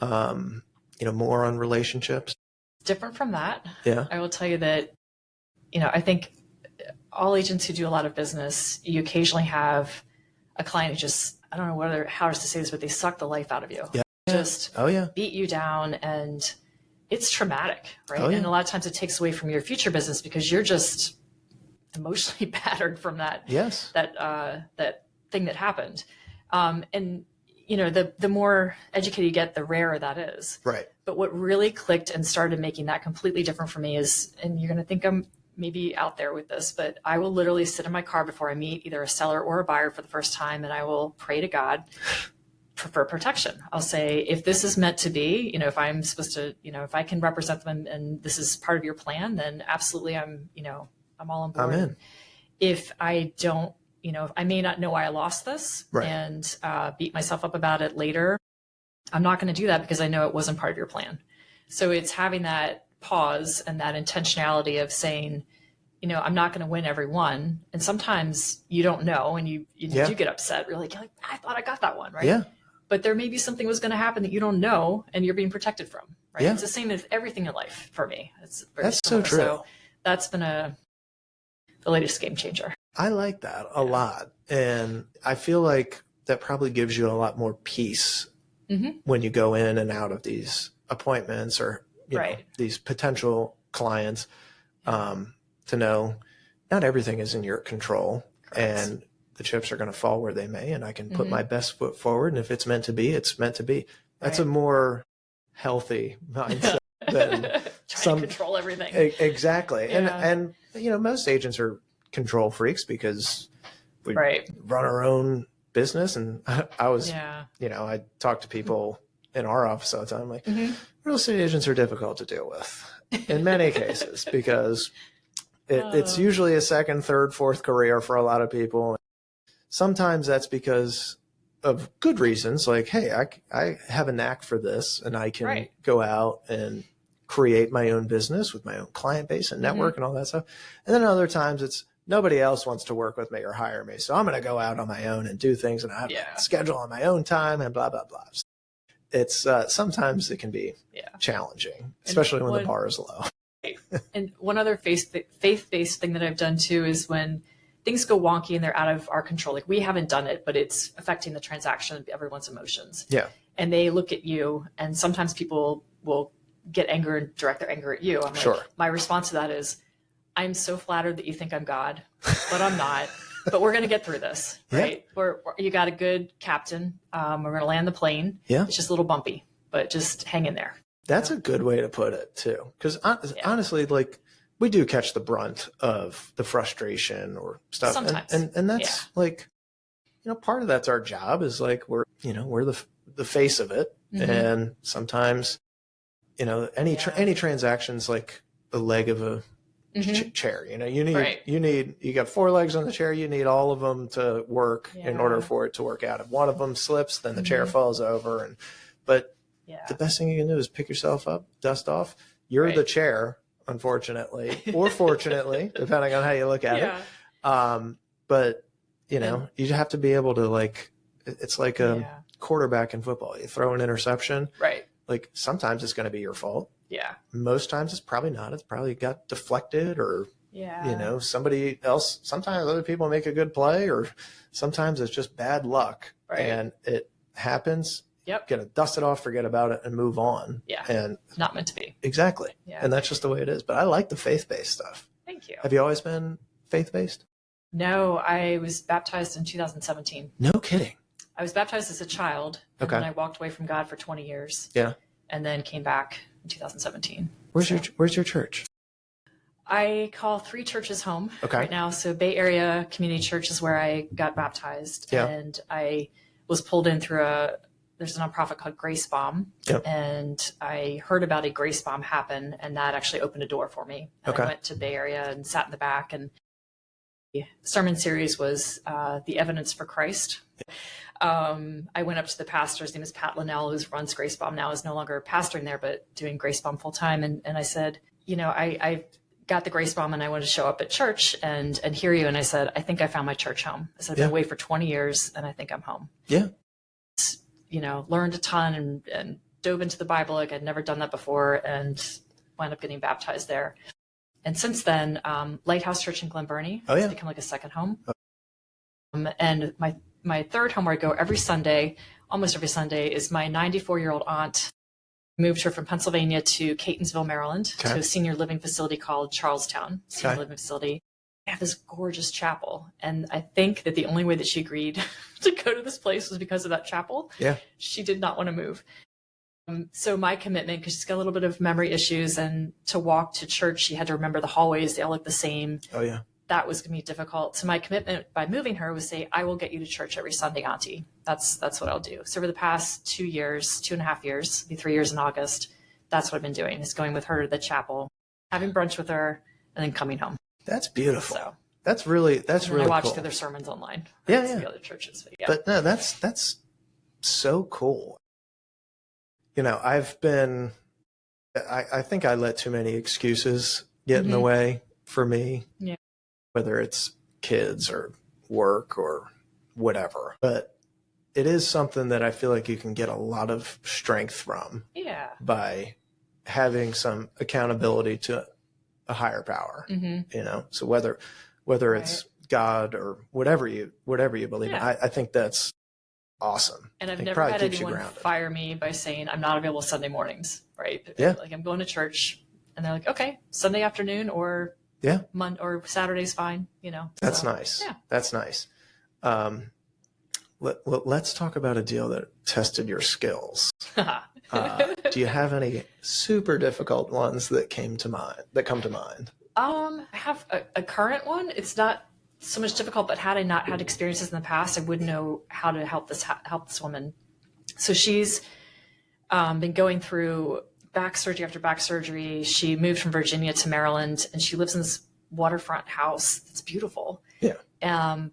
A: more on relationships?
B: Different from that.
A: Yeah.
B: I will tell you that, I think all agents who do a lot of business, you occasionally have a client who just, I don't know how to say this, but they suck the life out of you.
A: Yeah.
B: Just beat you down, and it's traumatic, right?
A: Oh, yeah.
B: And a lot of times it takes away from your future business because you're just emotionally battered from that.
A: Yes.
B: That thing that happened. And the more educated you get, the rarer that is.
A: Right.
B: But what really clicked and started making that completely different for me is, and you're going to think I'm maybe out there with this, but I will literally sit in my car before I meet either a seller or a buyer for the first time, and I will pray to God for protection. I'll say, if this is meant to be, if I'm supposed to, if I can represent them and this is part of your plan, then absolutely I'm all on board.
A: I'm in.
B: If I don't, I may not know why I lost this
A: right.
B: and beat myself up about it later, I'm not going to do that because I know it wasn't part of your plan. So it's having that pause and that intentionality of saying, I'm not going to win every one. And sometimes you don't know, and you do get upset. You're like, I thought I got that one, right?
A: Yeah.
B: But there may be something was going to happen that you don't know, and you're being protected from, right?
A: Yeah.
B: It's the same with everything in life for me.
A: That's so true.
B: So that's been the latest game changer.
A: I like that a lot. And I feel like that probably gives you a lot more peace when you go in and out of these appointments or these potential clients, to know not everything is in your control. Correct. And the chips are going to fall where they may, and I can put my best foot forward. And if it's meant to be, it's meant to be. That's a more healthy mindset than
B: trying to control everything.
A: Exactly. Yeah. And most agents are control freaks because we run our own business. And I was, I talk to people in our office all the time, like, real estate agents are difficult to deal with in many cases because it's usually a second, third, fourth career for a lot of people. Sometimes that's because of good reasons, like, hey, I have a knack for this, and I can go out and create my own business with my own client base and network and all that stuff. And then other times it's nobody else wants to work with me or hire me, so I'm going to go out on my own and do things, and I have a schedule on my own time and blah, blah, blah. It's sometimes it can be challenging, especially when the bar is low.
B: And one other faith-based thing that I've done too is when things go wonky and they're out of our control, like we haven't done it, but it's affecting the transaction of everyone's emotions. Yeah. And they look at you, and sometimes people will get angry and direct their anger at you. I'm like, my response to that is, I'm so flattered that you think I'm God, but I'm not. But we're going to get through this, right? You got a good captain. We're going to land the plane. Yeah. It's just a little bumpy, but just hang in there.
A: That's a good way to put it too. Because honestly, like, we do catch the brunt of the frustration or stuff.
B: Sometimes.
A: And that's like, part of that's our job is like, we're the face of it. And sometimes, any transaction's like the leg of a chair. You got 4 legs on the chair. You need all of them to work in order for it to work out. If one of them slips, then the chair falls over. But the best thing you can do is pick yourself up, dust off. You're the chair, unfortunately, or fortunately, depending on how you look at it. But you have to be able to, like, it's like a quarterback in football. You throw an interception. Right. Like, sometimes it's going to be your fault. Yeah. Most times it's probably not. It's probably got deflected or, somebody else. Sometimes other people make a good play, or sometimes it's just bad luck. Right. And it happens. Yep. Gonna dust it off, forget about it, and move on. Yeah. And
B: not meant to be.
A: Exactly. Yeah. And that's just the way it is. But I like the faith-based stuff.
B: Thank you.
A: Have you always been faith-based?
B: No, I was baptized in 2017.
A: No kidding.
B: I was baptized as a child. And then I walked away from God for 20 years. Yeah. And then came back in 2017. Where's
A: your church?
B: I call 3 churches home right now. So Bay Area Community Church is where I got baptized. Yeah. And I was pulled in through there's a nonprofit called Grace Bomb. Yep. And I heard about a Grace Bomb happen, and that actually opened a door for me. And I went to Bay Area and sat in the back, and the sermon series was The Evidence for Christ. I went up to the pastor. His name is Pat Linnell, who runs Grace Bomb now, is no longer pastoring there, but doing Grace Bomb full time. And I said, I got the grace bomb and I wanted to show up at church and hear you. And I said, I think I found my church home. I said, I've been away for 20 years and I think I'm home.
A: Yeah.
B: You know, learned a ton and dove into the Bible like I'd never done that before and wound up getting baptized there. And since then, Lighthouse Church in Glen Burnie has become like a second home. And my third home where I go every Sunday, almost every Sunday, is my 94-year-old aunt. Moved her from Pennsylvania to Catonsville, Maryland, to a senior living facility called Charlestown Senior Living Facility. They have this gorgeous chapel. And I think that the only way that she agreed to go to this place was because of that chapel. Yeah. She did not want to move. So my commitment, because she's got a little bit of memory issues, and to walk to church, she had to remember the hallways. They all look the same. Oh, yeah. That was going to be difficult. So my commitment by moving her was say, I will get you to church every Sunday, Auntie. That's what I'll do. So over the past 2.5 years, it'll be 3 years in August, that's what I've been doing, is going with her to the chapel, having brunch with her, and then coming home. That's beautiful. So that's really cool. I watch the other sermons online. The other churches. But no, that's so cool. You know, I think I let too many excuses get in the way for me. Yeah. Whether it's kids or work or whatever. But it is something that I feel like you can get a lot of strength from by having some accountability to a higher power, you know? So whether it's God or whatever you believe in, I think that's awesome. And I've never had anyone fire me by saying I'm not available Sunday mornings, right? Yeah. Like I'm going to church and they're like, okay, Sunday afternoon or Monday or Saturday's fine, you know. That's nice. Yeah. That's nice. Let's talk about a deal that tested your skills. Do you have any super difficult ones that come to mind? I have a current one. It's not so much difficult, but had I not had experiences in the past, I wouldn't know how to help this woman. So she's been going through back surgery after back surgery. She moved from Virginia to Maryland, and she lives in this waterfront house that's beautiful. Yeah.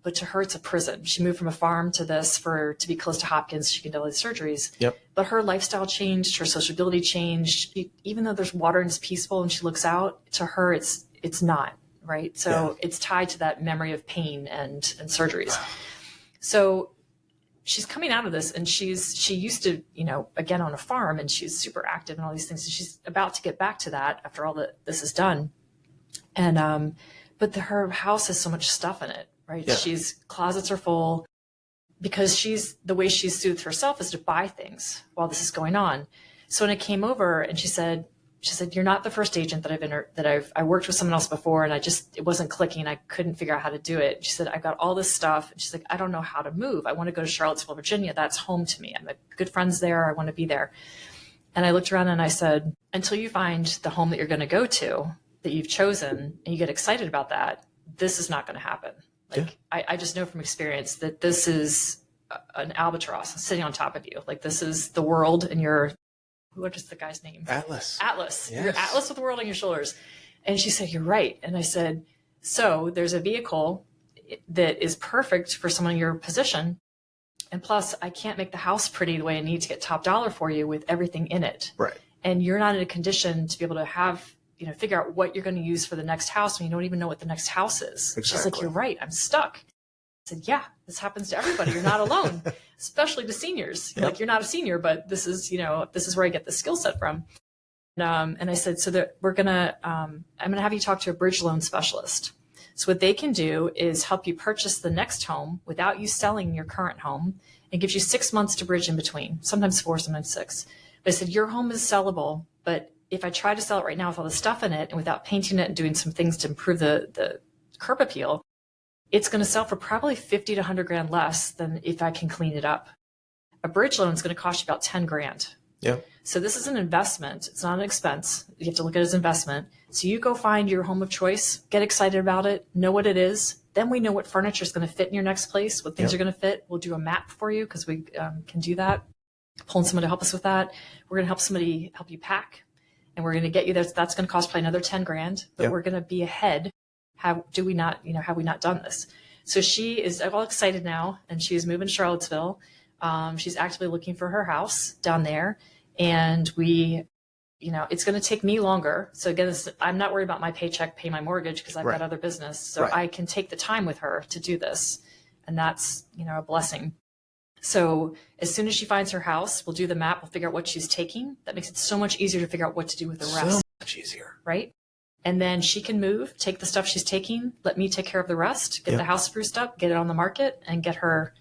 B: But to her, it's a prison. She moved from a farm to this to be close to Hopkins. So she can do all these surgeries. Yep. But her lifestyle changed. Her sociability changed. Even though there's water and it's peaceful and she looks out, to her, it's not, right? So it's tied to that memory of pain and surgeries. So she's coming out of this, and she used to, you know, again on a farm, and she's super active and all these things. So she's about to get back to that after all that this is done. And, but her house has so much stuff in it, right? Yeah. Closets are full, because the way she's soothed herself is to buy things while this is going on. So when I came over and she said, you're not the first agent that I worked with someone else before, and it wasn't clicking. I couldn't figure out how to do it. She said, I've got all this stuff. And she's like, I don't know how to move. I want to go to Charlottesville, Virginia. That's home to me. I have good friends there. I want to be there. And I looked around and I said, until you find the home that you're going to go to, that you've chosen, and you get excited about that, this is not going to happen. I just know from experience that this is an albatross sitting on top of you. Like, this is the world, and what is the guy's name? Atlas. Yes. You're Atlas with the world on your shoulders. And she said, you're right. And I said, so there's a vehicle that is perfect for someone in your position. And plus, I can't make the house pretty the way I need to get top dollar for you with everything in it. Right. And you're not in a condition to be able to figure out what you're going to use for the next house when you don't even know what the next house is. Exactly. She's like, you're right. I'm stuck. I said, yeah, this happens to everybody. You're not alone, especially to seniors. Yep. Like, you're not a senior, but this is where I get the skill set from. And I said, so that I'm going to have you talk to a bridge loan specialist. So what they can do is help you purchase the next home without you selling your current home, and gives you 6 months to bridge in between, sometimes 4, sometimes 6. But I said, your home is sellable, but if I try to sell it right now with all the stuff in it and without painting it and doing some things to improve the curb appeal, it's going to sell for probably 50 to 100 grand less than if I can clean it up. A bridge loan is going to cost you about 10 grand. Yeah. So this is an investment. It's not an expense. You have to look at it as investment. So you go find your home of choice, get excited about it, know what it is. Then we know what furniture is going to fit in your next place, what things are going to fit. We'll do a map for you, because we can do that. Pulling someone to help us with that. We're going to help you pack. And we're going to get you there. That's going to cost probably another 10 grand, but we're going to be ahead. Have we not done this? So she is all excited now, and she's moving to Charlottesville. She's actively looking for her house down there. And we it's going to take me longer. So again, I'm not worried about my paycheck, pay my mortgage because I've got other business. So I can take the time with her to do this. And that's, a blessing. So as soon as she finds her house, we'll do the map. We'll figure out what she's taking. That makes it so much easier to figure out what to do with the rest.
A: So much easier.
B: Right. And then she can move, take the stuff she's taking, let me take care of the rest, get the house spruced up, get it on the market, and get her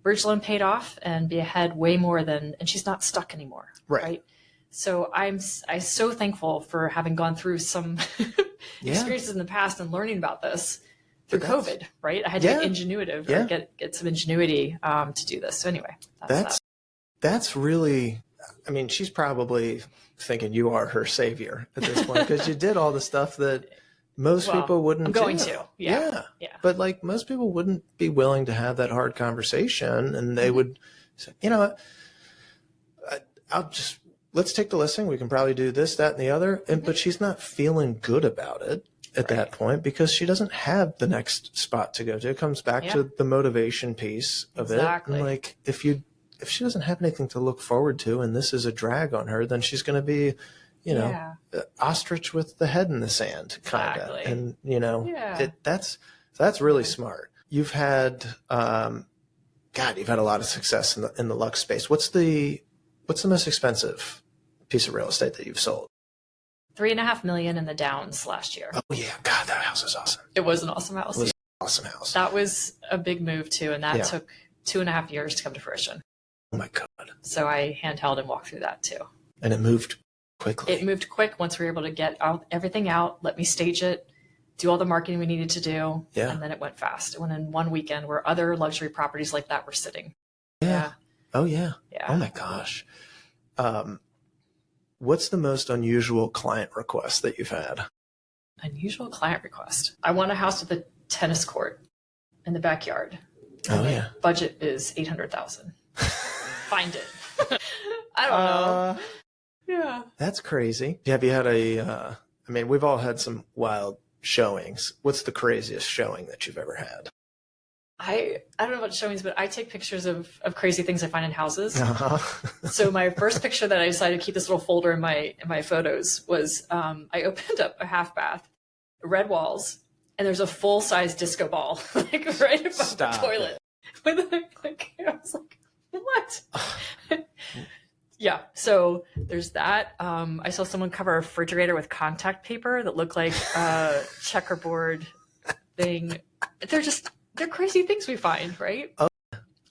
B: bridge loan paid off and be ahead way more and she's not stuck anymore. Right. So I'm so thankful for having gone through some experiences in the past and learning about this through COVID, right? I had to get ingenuitive or get some ingenuity to do this. So anyway,
A: that's really, I mean, she's probably thinking you are her savior at this point because you did all the stuff that most people wouldn't
B: I'm going
A: do.
B: to.
A: Yeah. But like most people wouldn't be willing to have that hard conversation and they would say, let's take the listing. We can probably do this, that, and the other. But she's not feeling good about it at that point because she doesn't have the next spot to go to. It comes back to the motivation piece of it. And like if she doesn't have anything to look forward to and this is a drag on her, then she's going to be, ostrich with the head in the sand kind of. And, that's really smart. You've had, you've had a lot of success in the Lux space. What's the most expensive piece of real estate that you've sold?
B: $3.5 million in the Downs last year.
A: Oh yeah. God, that house is awesome.
B: It was an awesome house.
A: It was an awesome house.
B: That was a big move too. And that took 2.5 years to come to fruition.
A: Oh my God.
B: So I handheld and walked through that too.
A: And it moved quickly.
B: It moved quick once we were able to get everything out, let me stage it, do all the marketing we needed to do. Yeah. And then it went fast. It went in one weekend where other luxury properties like that were sitting.
A: Yeah. Oh yeah. Oh my gosh. What's the most unusual client request that you've had?
B: Unusual client request. I want a house with a tennis court in the backyard.
A: Oh yeah.
B: Budget is $800,000. Find it. I don't know. Yeah. That's
A: crazy. Have you had we've all had some wild showings. What's the craziest showing that you've ever had?
B: I don't know about showings, but I take pictures of crazy things I find in houses. So my first picture that I decided to keep this little folder in my photos was I opened up a half bath, red walls, and there's a full size disco ball like right above the toilet. I was like, what? Yeah. So there's that. I saw someone cover a refrigerator with contact paper that looked like a checkerboard thing. They're crazy things we find, right?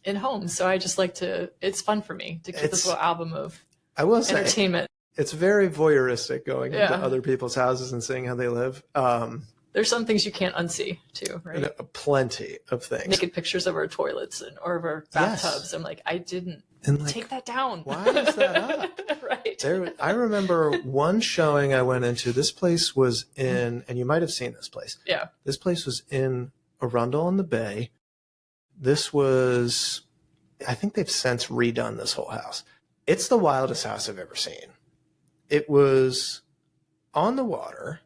B: In homes. So I just it's fun for me to keep this little album of entertainment.
A: It's very voyeuristic going into other people's houses and seeing how they live.
B: There's some things you can't unsee too, right?
A: Plenty of things.
B: Naked pictures of our toilets or of our bathtubs. I'm like, I didn't take that down.
A: Why is that up?
B: Right.
A: I remember one showing I went into. This place was in, and you might have seen this place.
B: Yeah.
A: This place was in Arundel on the Bay. This was, I think they've since redone this whole house. It's the wildest house I've ever seen. It was on the water,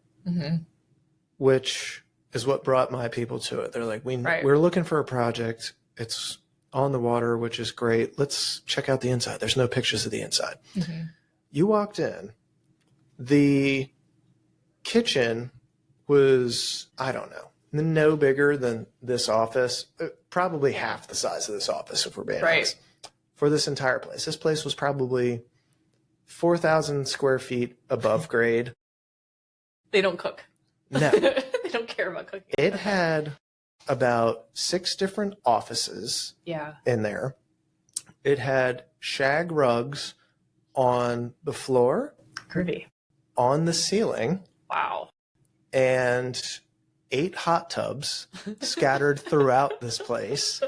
A: which is what brought my people to it. They're like, we're looking for a project. It's on the water, which is great. Let's check out the inside. There's no pictures of the inside. You walked in. The kitchen was, I don't know, no bigger than this office, probably half the size of this office, if we're being honest, for this entire place. This place was probably 4,000 square feet above grade.
B: They don't cook.
A: No.
B: They don't care about cooking.
A: It had about 6 different offices in there. It had shag rugs on the floor.
B: Groovy.
A: On the ceiling.
B: Wow.
A: And 8 hot tubs scattered throughout this place,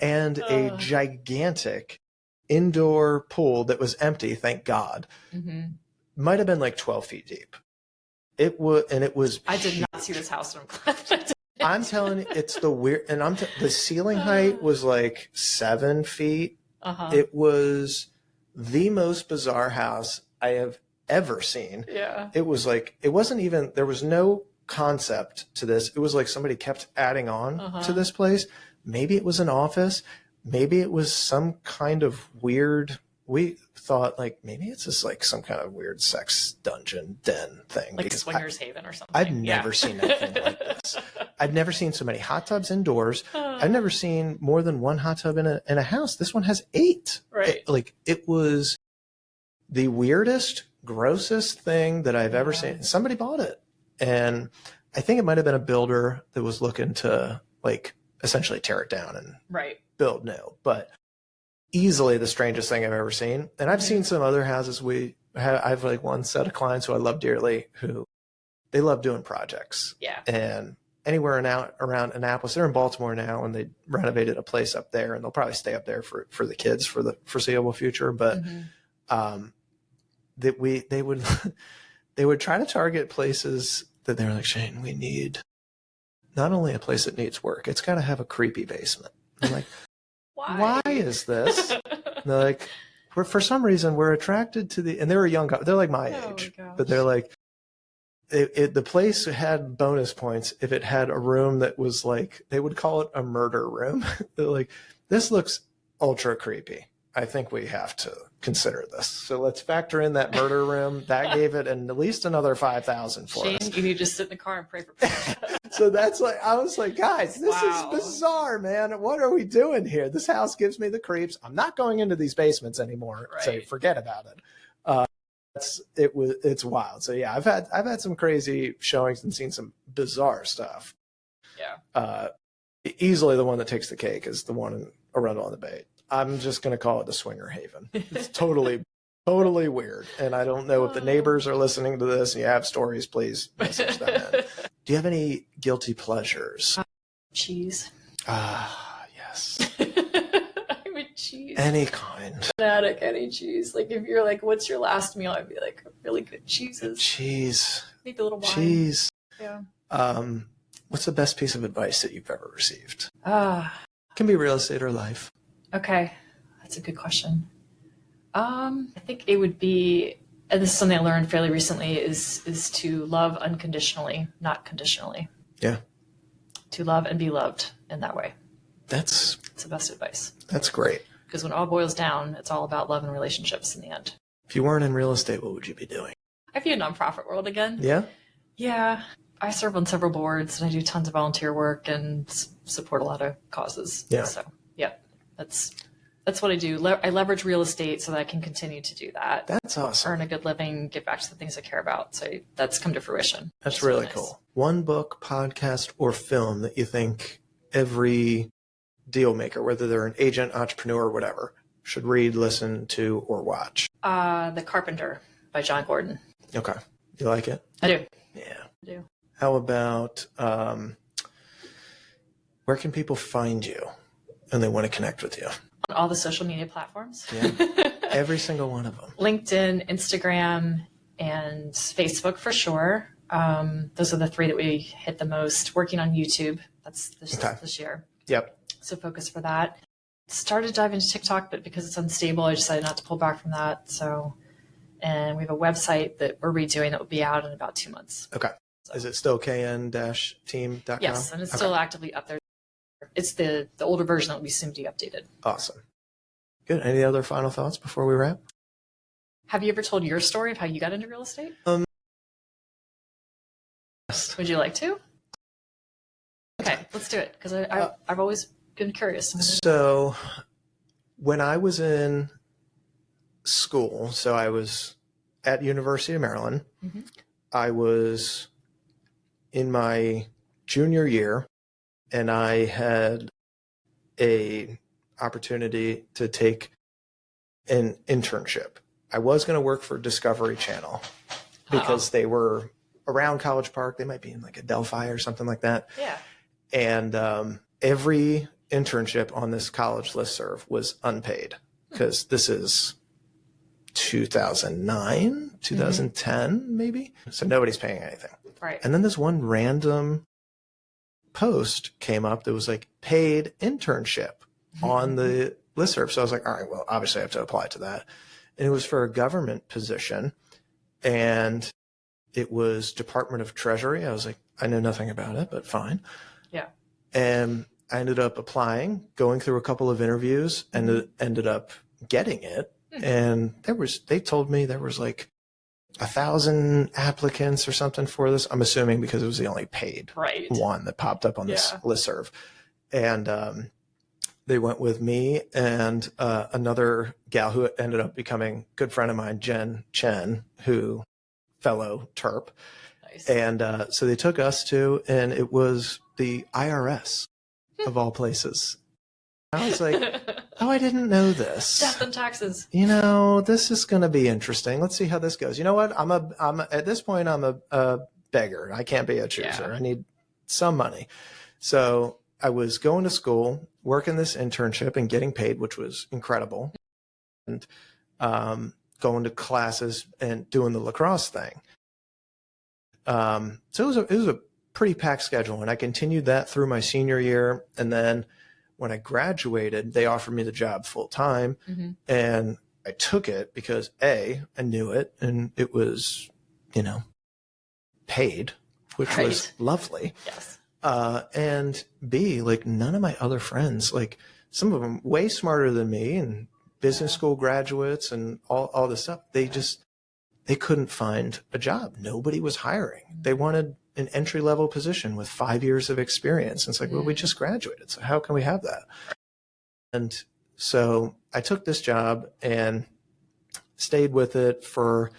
A: and a gigantic indoor pool that was empty, thank God. Might have been like 12 feet deep. It was.
B: I did not see this house, and I'm glad I did.
A: I'm telling you, it's the weird, and the ceiling height was like 7 feet. It was the most bizarre house I have ever seen. Yeah. It was like, it wasn't even, there was no concept to this. It was like somebody kept adding on to this place. Maybe it was an office. Maybe it was some kind of weird we thought like maybe it's just like some kind of weird sex dungeon den thing.
B: Like Swingers Haven or something.
A: I've never seen anything like this. I've never seen so many hot tubs indoors. I've never seen more than one hot tub in a house. This one has 8.
B: Right.
A: It was the weirdest, grossest thing that I've ever seen. Somebody bought it. And I think it might have been a builder that was looking to like essentially tear it down and build new. But easily the strangest thing I've ever seen. And I've seen some other houses. I have like one set of clients who I love dearly who they love doing projects. Yeah. And anywhere around Annapolis, they're in Baltimore now, and they renovated a place up there, and they'll probably stay up there for the kids for the foreseeable future. But that they would try to target places that they're like, Shane, we need not only a place that needs work, it's got to have a creepy basement. I'm like, why is this? And they're like, for some reason we're attracted to and they were young, they're like my age, but they're like, the place had bonus points if it had a room that was like, they would call it a murder room. They're like, this looks ultra creepy. I think we have to consider this. So let's factor in that murder room. That gave it at least another 5,000 for
B: Shane,
A: us.
B: You need to just sit in the car and pray for prayer.
A: So that's like, I was like, guys, this is bizarre, man. What are we doing here? This house gives me the creeps. I'm not going into these basements anymore. So forget about it. It's wild. So yeah, I've had some crazy showings and seen some bizarre stuff. Yeah. Easily the one that takes the cake is the one in Arundel on the Bay. I'm just going to call it the Swinger Haven. It's totally weird. And I don't know if the neighbors are listening to this. And you have stories, please message them in. Do you have any guilty pleasures?
B: Cheese.
A: Yes.
B: I'm a cheese.
A: Any kind.
B: Fanatic, any cheese. Like if you're like, what's your last meal? I'd be like, really good cheeses.
A: Cheese.
B: Maybe a little wine.
A: Cheese.
B: Yeah.
A: What's the best piece of advice that you've ever received? It can be real estate or life.
B: Okay, that's a good question. I think it would be, and this is something I learned fairly recently, is to love unconditionally, not conditionally. Yeah. To love and be loved in that way. It's the best advice.
A: That's great.
B: Because when it all boils down, it's all about love and relationships in the end.
A: If you weren't in real estate, what would you be doing?
B: I'd be a nonprofit world again.
A: Yeah?
B: Yeah. I serve on several boards, and I do tons of volunteer work and support a lot of causes. Yeah. So, yeah. That's what I do. I leverage real estate so that I can continue to do that.
A: That's awesome.
B: Earn a good living, get back to the things I care about. So that's come to fruition.
A: That's really cool. One book, podcast, or film that you think every deal maker, whether they're an agent, entrepreneur, or whatever, should read, listen to, or watch?
B: The Carpenter by John Gordon.
A: Okay. You like it?
B: I do.
A: Yeah.
B: I do.
A: How about where can people find you and they want to connect with you?
B: On all the social media platforms.
A: Yeah. Every single one of them.
B: LinkedIn, Instagram, and Facebook for sure. Those are the 3 that we hit the most. Working on YouTube. That's this year. Yep. So focus for that. Started diving into TikTok, but because it's unstable, I decided not to pull back from that. So, and we have a website that we're redoing that will be out in about 2 months. Okay. So. Is it still kn-team.com? Yes, and it's still actively up there. It's the older version that will be soon be updated. Awesome. Good. Any other final thoughts before we wrap? Have you ever told your story of how you got into real estate? Yes. Would you like to? Okay, let's do it, because I've always been curious. So when I was in school, so I was at University of Maryland. Mm-hmm. I was in my junior year, and I had a opportunity to take an internship. I was going to work for Discovery Channel because they were around College Park. They might be in like Adelphi or something like that. Yeah. And every internship on this college listserv was unpaid, because this is 2009, 2010, maybe. So nobody's paying anything. Right. And then this one random post came up that was like paid internship on the listserv. So I was like, all right, well, obviously I have to apply to that. And it was for a government position, and it was Department of Treasury. I was like, I know nothing about it, but fine. Yeah. And I ended up applying, going through a couple of interviews, and ended up getting it.
A: And they told me there was like 1,000 applicants or something for this. I'm assuming because it was the only paid one that popped up on this listserv. And they went with me and another gal who ended up becoming a good friend of mine, Jen Chen, who fellow Terp. Nice. And so they took us to, and it was the IRS of all places. I was like, oh, I didn't know this.
B: Death and taxes.
A: You know, this is going to be interesting. Let's see how this goes. You know what? At this point, I'm a beggar. I can't be a chooser. Yeah. I need some money. So I was going to school, working this internship and getting paid, which was incredible. And going to classes and doing the lacrosse thing. So it was a pretty packed schedule. And I continued that through my senior year. And then when I graduated, they offered me the job full time, and I took it because I knew it, and it was, paid, which was lovely. Yes. And B, like none of my other friends, like some of them way smarter than me and business school graduates and all this stuff, they couldn't find a job. Nobody was hiring. They wanted an entry-level position with 5 years of experience. And it's like, well, we just graduated, so how can we have that? And so I took this job and stayed with it for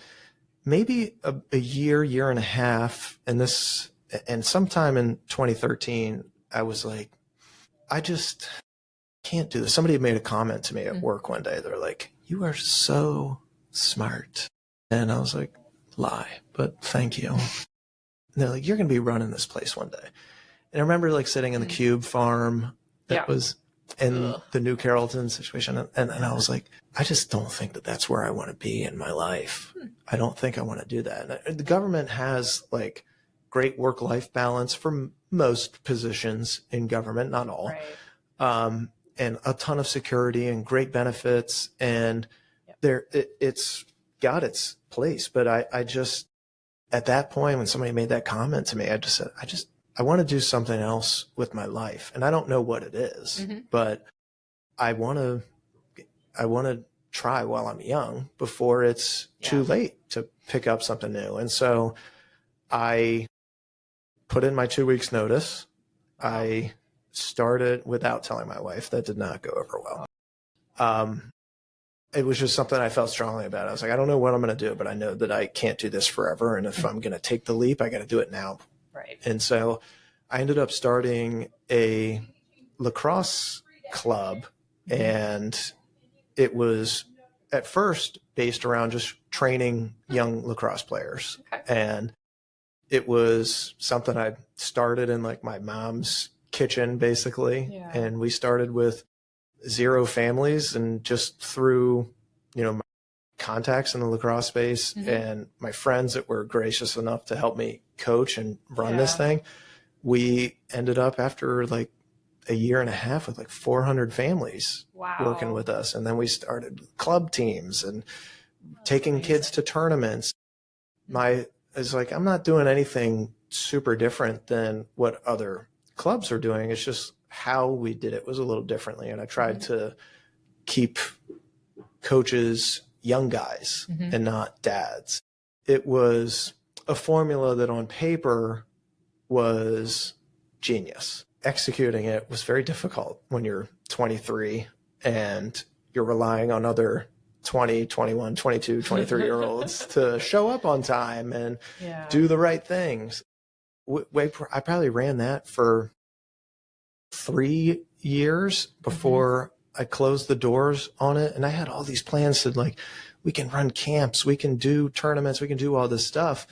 A: maybe a year and a half. And sometime in 2013, I was like, I just can't do this. Somebody made a comment to me at work one day. They're like, you are so smart. And I was like, lie, but thank you. And they're like, you're going to be running this place one day. And I remember like sitting in the Cube farm that was in the New Carrollton situation. And I was like, I just don't think that that's where I want to be in my life. I don't think I want to do that. And the government has like great work-life balance for most positions in government, not all. Right. And a ton of security and great benefits. And it's got its place. But I just, at that point, when somebody made that comment to me, I just said, I want to do something else with my life. And I don't know what it is, but I want to try while I'm young before it's too late to pick up something new. And so I put in my 2 weeks notice. I started without telling my wife. That did not go over well. It was just something I felt strongly about. I was like, I don't know what I'm going to do, but I know that I can't do this forever. And if I'm going to take the leap, I got to do it now. Right. And so I ended up starting a lacrosse club, and it was at first based around just training young lacrosse players. Okay. And it was something I started in like my mom's kitchen, basically. Yeah. And we started with 0 families, and just through, my contacts in the lacrosse space and my friends that were gracious enough to help me coach and run this thing, we ended up after like a year and a half with like 400 families working with us. And then we started club teams and taking kids to tournaments. It's like, I'm not doing anything super different than what other clubs are doing. It's just how we did it was a little differently. And I tried to keep coaches young guys and not dads. It was a formula that on paper was genius. Executing it was very difficult when you're 23 and you're relying on other 20, 21, 22, 23-year-olds to show up on time and do the right things. I probably ran that for 3 years before I closed the doors on it. And I had all these plans to like, we can run camps, we can do tournaments, we can do all this stuff.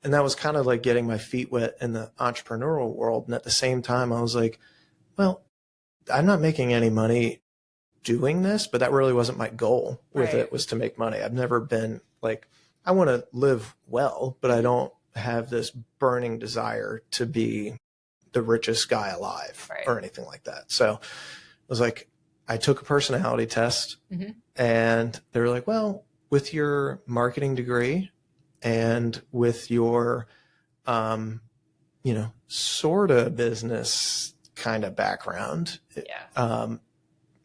A: And that was kind of like getting my feet wet in the entrepreneurial world. And at the same time, I was like, well, I'm not making any money doing this, but that really wasn't my goal with it, was to make money. I've never been like, I want to live well, but I don't have this burning desire to be the richest guy alive or anything like that. So it was like, I took a personality test and they were like, well, with your marketing degree and with your, sort of business kind of background,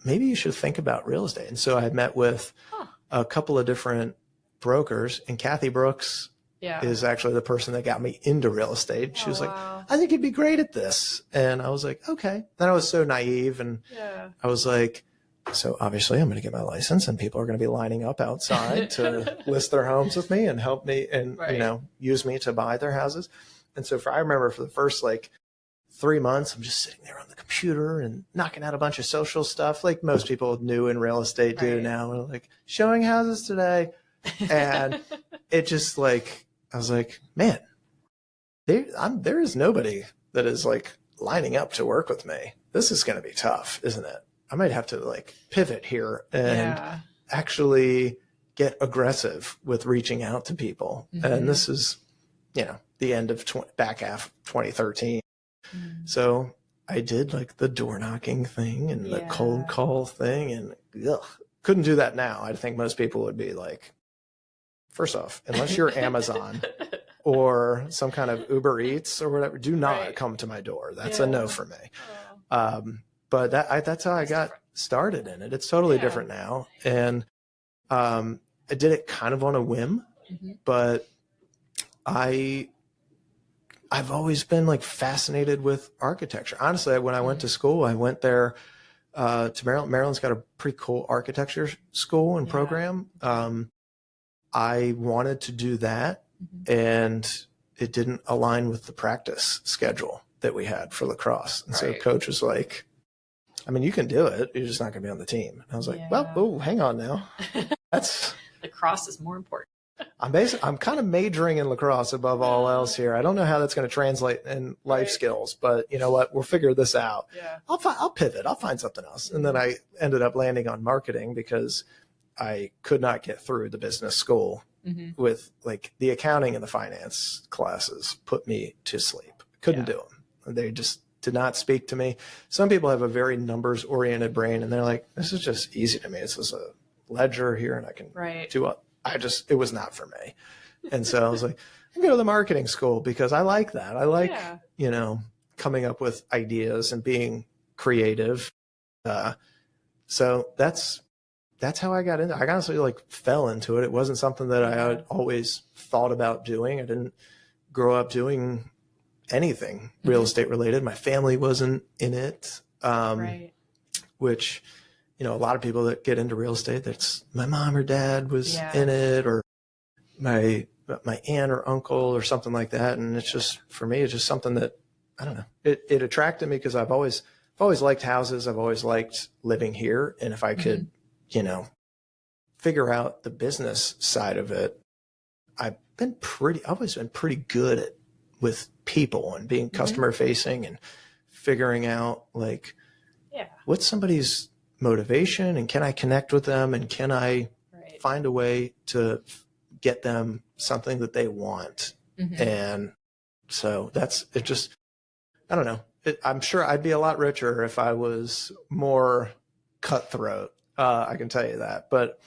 A: maybe you should think about real estate. And so I met with a couple of different brokers, and Kathy Brooks is actually the person that got me into real estate. She was like, I think you'd be great at this. And I was like, okay. Then I was so naive, and I was like, so obviously I'm going to get my license, and people are going to be lining up outside to list their homes with me and help me and, you know, use me to buy their houses. And so I remember for the first like 3 months, I'm just sitting there on the computer and knocking out a bunch of social stuff like most people new in real estate do now. We're like, showing houses today. And it just like, I was like, man, there is nobody that is like lining up to work with me. This is going to be tough, isn't it? I might have to like pivot here and actually get aggressive with reaching out to people. And this is, you know, the end of back half 2013. So I did like the door knocking thing and the cold call thing, and couldn't do that now. I think most people would be like, first off, unless you're Amazon or some kind of Uber Eats or whatever, do not come to my door. That's a no for me. But that's how I got started in it. It's totally different now. And I did it kind of on a whim, but I've always been like fascinated with architecture. Honestly, when I went to school, I went there to Maryland. Maryland's got a pretty cool architecture school and program. I wanted to do that, and it didn't align with the practice schedule that we had for lacrosse. And so the coach was like, I mean, you can do it. You're just not going to be on the team. And I was like, well, hang on now. That's
B: lacrosse is more important.
A: I'm kind of majoring in lacrosse above all else here. I don't know how that's going to translate in life skills, but you know what? We'll figure this out. I'll pivot. I'll find something else. And then I ended up landing on marketing because I could not get through the business school with like the accounting and the finance classes put me to sleep. Couldn't do them. They just did not speak to me. Some people have a very numbers oriented brain, and they're like, this is just easy to me. It's just a ledger here and I can do it. It was not for me. And so I was like, I'm going to the marketing school because I like that. I like, you know, coming up with ideas and being creative. So that's how I got into it. I honestly like fell into it. It wasn't something that I had always thought about doing. I didn't grow up doing anything real estate related. My family wasn't in it, which, you know, a lot of people that get into real estate, that's my mom or dad was in it, or my aunt or uncle or something like that. And it's just, for me, it's just something that, I don't know, it attracted me because I've always liked houses. I've always liked living here. And if I could, you know, figure out the business side of it, I've always been pretty good with people and being customer facing and figuring out like, what's somebody's motivation, and can I connect with them, and can I find a way to get them something that they want. And so that's it. Just, I don't know. I'm sure I'd be a lot richer if I was more cutthroat. I can tell you that, but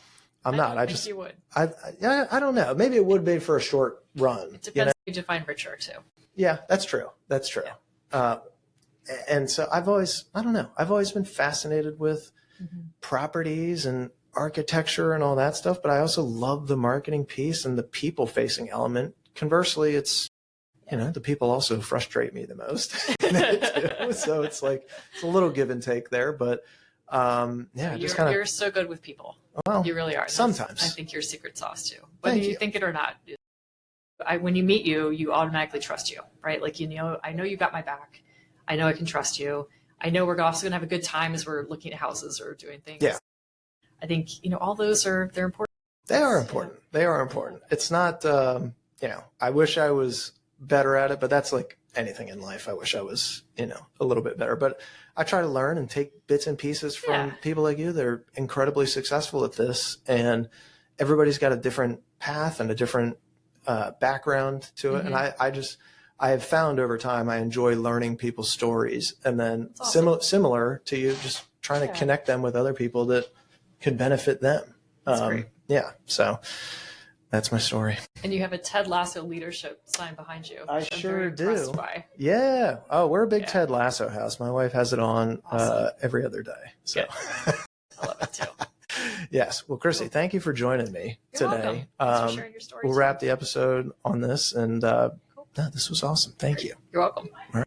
A: I'm not. I just, you would. I don't know. Maybe it would be for a short run.
B: It depends how you define richer too.
A: Yeah, that's true. That's true. And so I've always been fascinated with properties and architecture and all that stuff, but I also love the marketing piece and the people facing element. Conversely, it's, you know, the people also frustrate me the most. So it's like, it's a little give and take there, but
B: you're so good with people.
A: Well,
B: you really are.
A: Sometimes.
B: I think your secret sauce too. Whether you think it or not. When you meet you automatically trust you, right? Like, you know, I know you got my back. I know I can trust you. I know we're also going to have a good time as we're looking at houses or doing things. Yeah. I think, you know, all those they're important.
A: They are important. Yeah. They are important. It's not, you know, I wish I was better at it, but that's like anything in life. I wish I was, you know, a little bit better, but I try to learn and take bits and pieces from people like you. They're incredibly successful at this, and everybody's got a different path and a different background to it. And I have found over time, I enjoy learning people's stories, and then similar to you, just trying to connect them with other people that could benefit them. Yeah. So that's my story.
B: And you have a Ted Lasso leadership sign behind you.
A: I sure do. Yeah. Oh, we're a big Ted Lasso house. My wife has it on every other day. So
B: I love it too.
A: Yes. Well, Kristi, thank you for joining me today.
B: Thanks for sharing your stories.
A: We'll wrap the episode on this, and no, this was awesome. Thank you.
B: You're welcome.
A: All right.